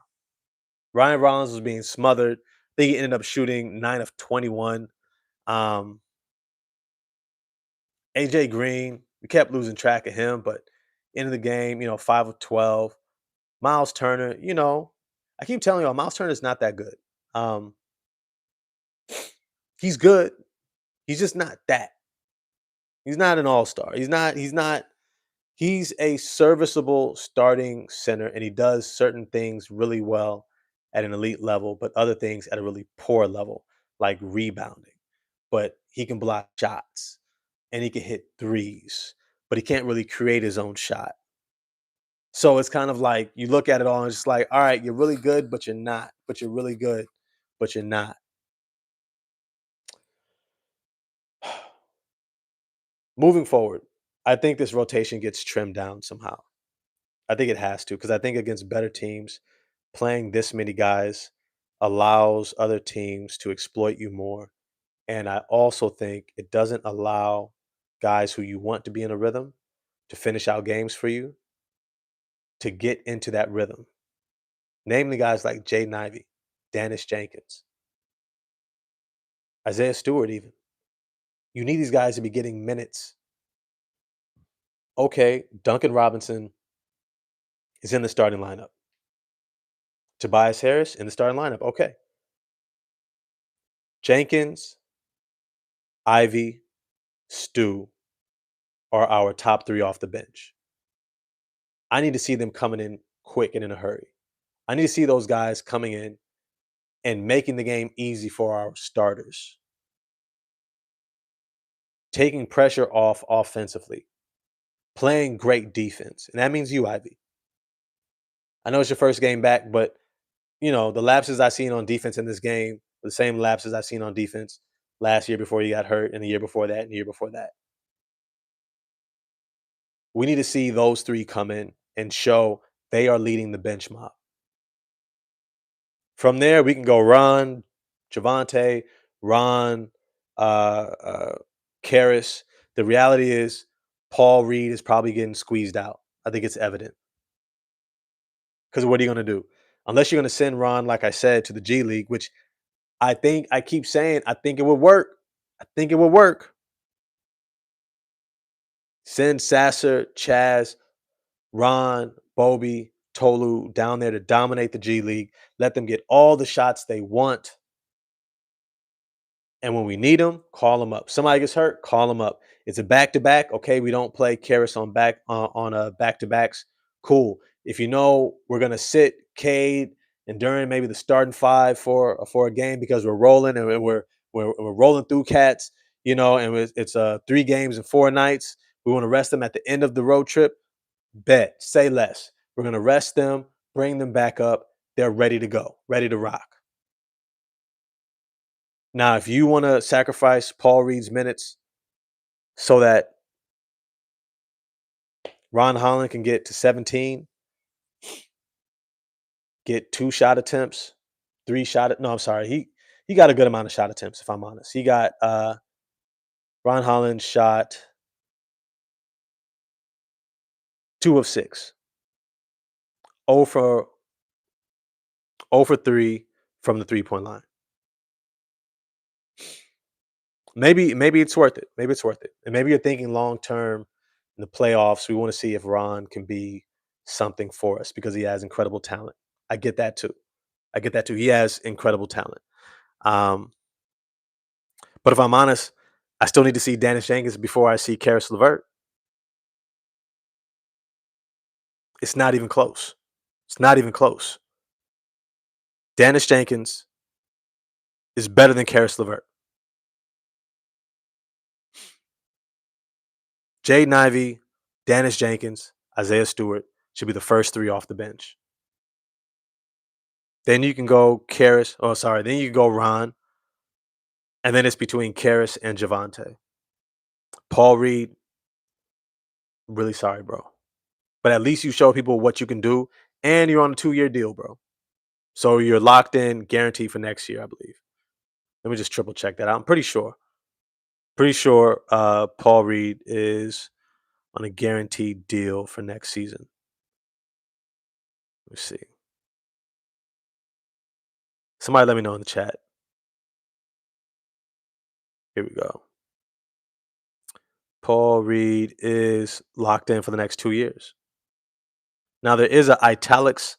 Ryan Rollins was being smothered. He ended up shooting 9 of 21. AJ Green, we kept losing track of him, but end of the game, 5 of 12. Miles Turner, I keep telling y'all, Miles Turner is not that good. He's good. He's just not that. He's not an all-star. He's a serviceable starting center, and he does certain things really well at an elite level, but other things at a really poor level, like rebounding. But he can block shots and he can hit threes, but he can't really create his own shot. So it's kind of like you look at it all and it's just like, all right, you're really good, but you're not. But you're really good, but you're not. Moving forward, I think this rotation gets trimmed down somehow. I think it has to because I think against better teams, playing this many guys allows other teams to exploit you more. And I also think it doesn't allow guys who you want to be in a rhythm to finish out games for you to get into that rhythm. Namely, guys like Jaden Ivey, Dennis Jenkins, Isaiah Stewart, even. You need these guys to be getting minutes. Okay, Duncan Robinson is in the starting lineup. Tobias Harris in the starting lineup. Okay. Jenkins, Ivy, Stu are our top 3 off the bench. I need to see them coming in quick and in a hurry. I need to see those guys coming in and making the game easy for our starters. Taking pressure off offensively. Playing great defense. And that means you, Ivy. I know it's your first game back, but the lapses I've seen on defense in this game, the same lapses I've seen on defense last year before he got hurt, and the year before that, and the year before that. We need to see those three come in and show they are leading the bench mob. From there, we can go Ron, Javante, Ron, Karras. The reality is, Paul Reed is probably getting squeezed out. I think it's evident. Because what are you going to do? Unless you're going to send Ron, like I said, to the G League, which I keep saying, I think it would work. I think it would work. Send Sasser, Chaz, Ron, Bobby, Tolu down there to dominate the G League. Let them get all the shots they want. And when we need them, call them up. Somebody gets hurt, call them up. It's a back to back. Okay, we don't play Karras on a back to backs. Cool. If you know we're gonna sit Cade and during maybe the starting five for a game because we're rolling and we're rolling through cats, and it's 3 games and 4 nights. We want to rest them at the end of the road trip. Bet, say less. We're gonna rest them, bring them back up. They're ready to go, ready to rock. Now, if you want to sacrifice Paul Reed's minutes so that Ron Holland can get to 17, get 2 shot attempts, 3 shot. No, I'm sorry. He got a good amount of shot attempts, if I'm honest. He got Ron Holland shot 2 of 6. 0 for 0 for 3 from the 3-point line. Maybe it's worth it. Maybe it's worth it. And maybe you're thinking long term in the playoffs. We want to see if Ron can be something for us because he has incredible talent. I get that too. I get that too. He has incredible talent. Um, but if I'm honest, I still need to see Dennis Jenkins before I see Karis LeVert. It's not even close. It's not even close. Dennis Jenkins is better than Karis LeVert. Jaden Ivey, Dennis Jenkins, Isaiah Stewart should be the first 3 off the bench. Then you can go Karis. Oh, sorry. Then you can go Ron. And then it's between Karis and Javante. Paul Reed, really sorry, bro. But at least you show people what you can do, and you're on a 2-year deal, bro. So you're locked in, guaranteed for next year, I believe. Let me just triple check that out. I'm pretty sure. Pretty sure Paul Reed is on a guaranteed deal for next season. Let's see. Somebody let me know in the chat. Here we go. Paul Reed is locked in for the next 2 years. Now there is an italics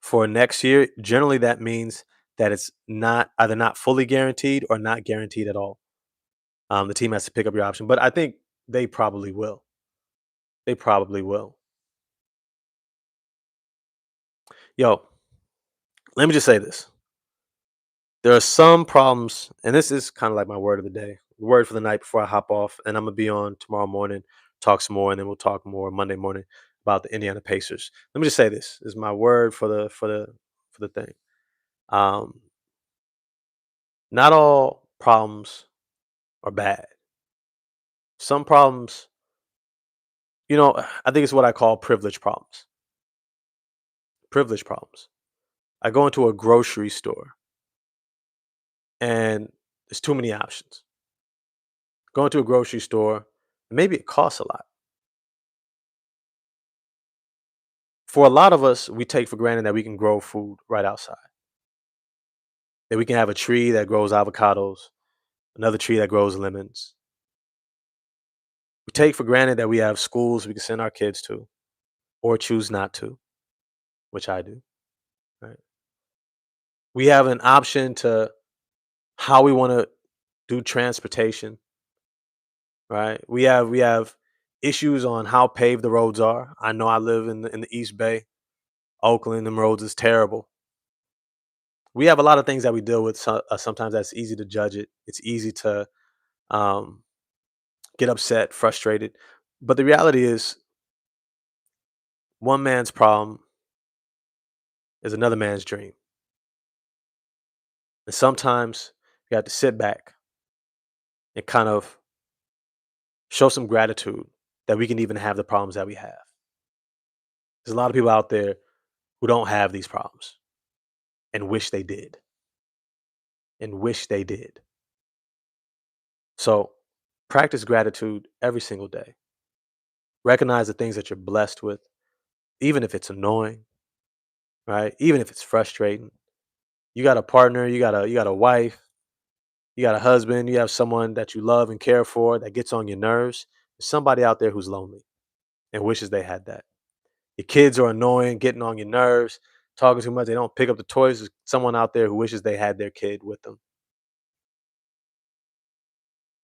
for next year. Generally, that means that it's either not fully guaranteed or not guaranteed at all. The team has to pick up your option, but I think they probably will. They probably will. Yo, let me just say this. There are some problems, and this is kind of like my word of the day, word for the night before I hop off, and I'm gonna be on tomorrow morning, talk some more, and then we'll talk more Monday morning about the Indiana Pacers. Let me just say this is my word for the thing. Um, Not all problems are bad. Some problems, I think it's what I call privilege problems. Privilege problems. I go into a grocery store and there's too many options. Go into a grocery store, maybe it costs a lot. For a lot of us, we take for granted that we can grow food right outside. That we can have a tree that grows avocados, another tree that grows lemons. We take for granted that we have schools we can send our kids to or choose not to, which I do. Right? We have an option to how we want to do transportation, right? We have issues on how paved the roads are. I know I live in the East Bay, Oakland. Them roads is terrible. We have a lot of things that we deal with. Sometimes that's easy to judge it. It's easy to um, get upset, frustrated. But the reality is, one man's problem is another man's dream. And sometimes you have to sit back and kind of show some gratitude that we can even have the problems that we have. There's a lot of people out there who don't have these problems and wish they did, and wish they did. So practice gratitude every single day. Recognize the things that you're blessed with, even if it's annoying, right? Even if it's frustrating. You got a partner, you got a wife, you got a husband, you have someone that you love and care for that gets on your nerves. There's somebody out there who's lonely and wishes they had that. Your kids are annoying, getting on your nerves, talking too much. They don't pick up the toys. There's someone out there who wishes they had their kid with them.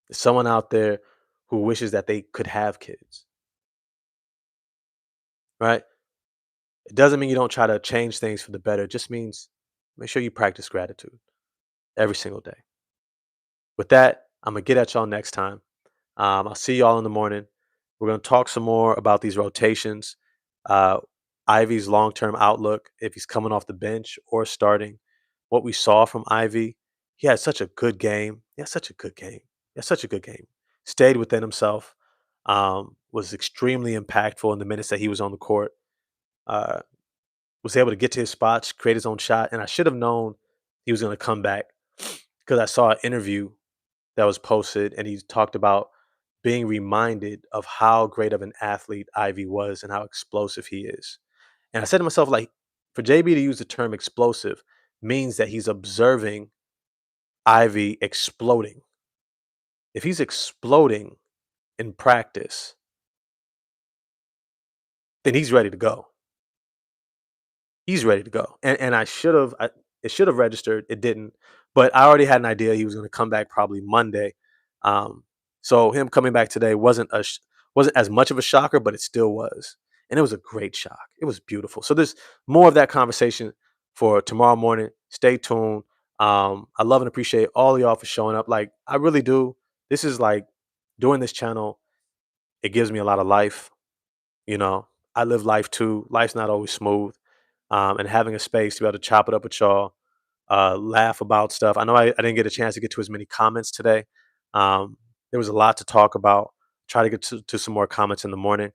There's someone out there who wishes that they could have kids, right? It doesn't mean you don't try to change things for the better. It just means make sure you practice gratitude every single day. With that, I'm going to get at y'all next time. I'll see y'all in the morning. We're going to talk some more about these rotations, uh, Ivy's long term outlook, if he's coming off the bench or starting, what we saw from Ivy. He had such a good game. He had such a good game. He had such a good game. Stayed within himself, was extremely impactful in the minutes that he was on the court. Uh, was able to get to his spots, create his own shot. And I should have known he was going to come back because I saw an interview that was posted and he talked about being reminded of how great of an athlete Ivy was and how explosive he is. And I said to myself, like, for JB to use the term explosive means that he's observing Ivy exploding. If he's exploding in practice, then he's ready to go. He's ready to go. And I should have it should have registered. It didn't. But I already had an idea he was going to come back probably Monday. Um, so him coming back today wasn't as much of a shocker, but it still was. And it was a great shock. It was beautiful. So there's more of that conversation for tomorrow morning. Stay tuned. I love and appreciate all of y'all for showing up. Like I really do. This is like doing this channel, it gives me a lot of life. You know, I live life too. Life's not always smooth, and having a space to be able to chop it up with y'all, laugh about stuff. I know I didn't get a chance to get to as many comments today. There was a lot to talk about. Try to get to some more comments in the morning.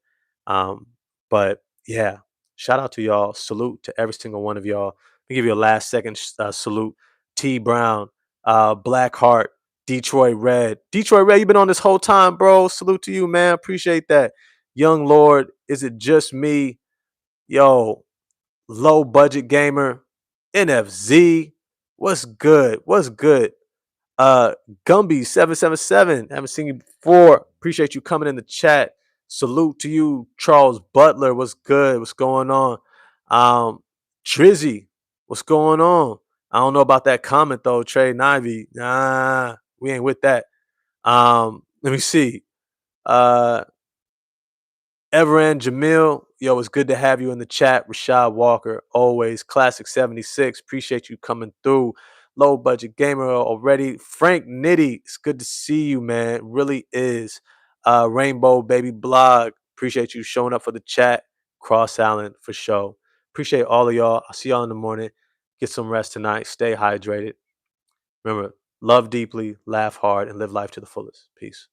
Um, but yeah, shout out to y'all. Salute to every single one of y'all. Let me give you a last second salute. T Brown, Black Heart, Detroit Red. Detroit Red, you've been on this whole time, bro. Salute to you, man. Appreciate that. Young Lord, is it just me? Yo, low budget gamer, NFZ. What's good? What's good? Uh Gumby 777. Haven't seen you before. Appreciate you coming in the chat. Salute to you, Charles Butler. What's good? What's going on? Um, Trizzy, what's going on? I don't know about that comment though, Trey Ivy. Nah, we ain't with that. Let me see. Uh Everand Jamil, yo, it's good to have you in the chat. Rashad Walker, always. Classic 76, appreciate you coming through. Low budget gamer already. Frank Nitty, it's good to see you, man. It really is. Rainbow Baby Blog, appreciate you showing up for the chat. Cross Allen, for sure. Appreciate all of y'all. I'll see y'all in the morning. Get some rest tonight. Stay hydrated. Remember, love deeply, laugh hard, and live life to the fullest. Peace.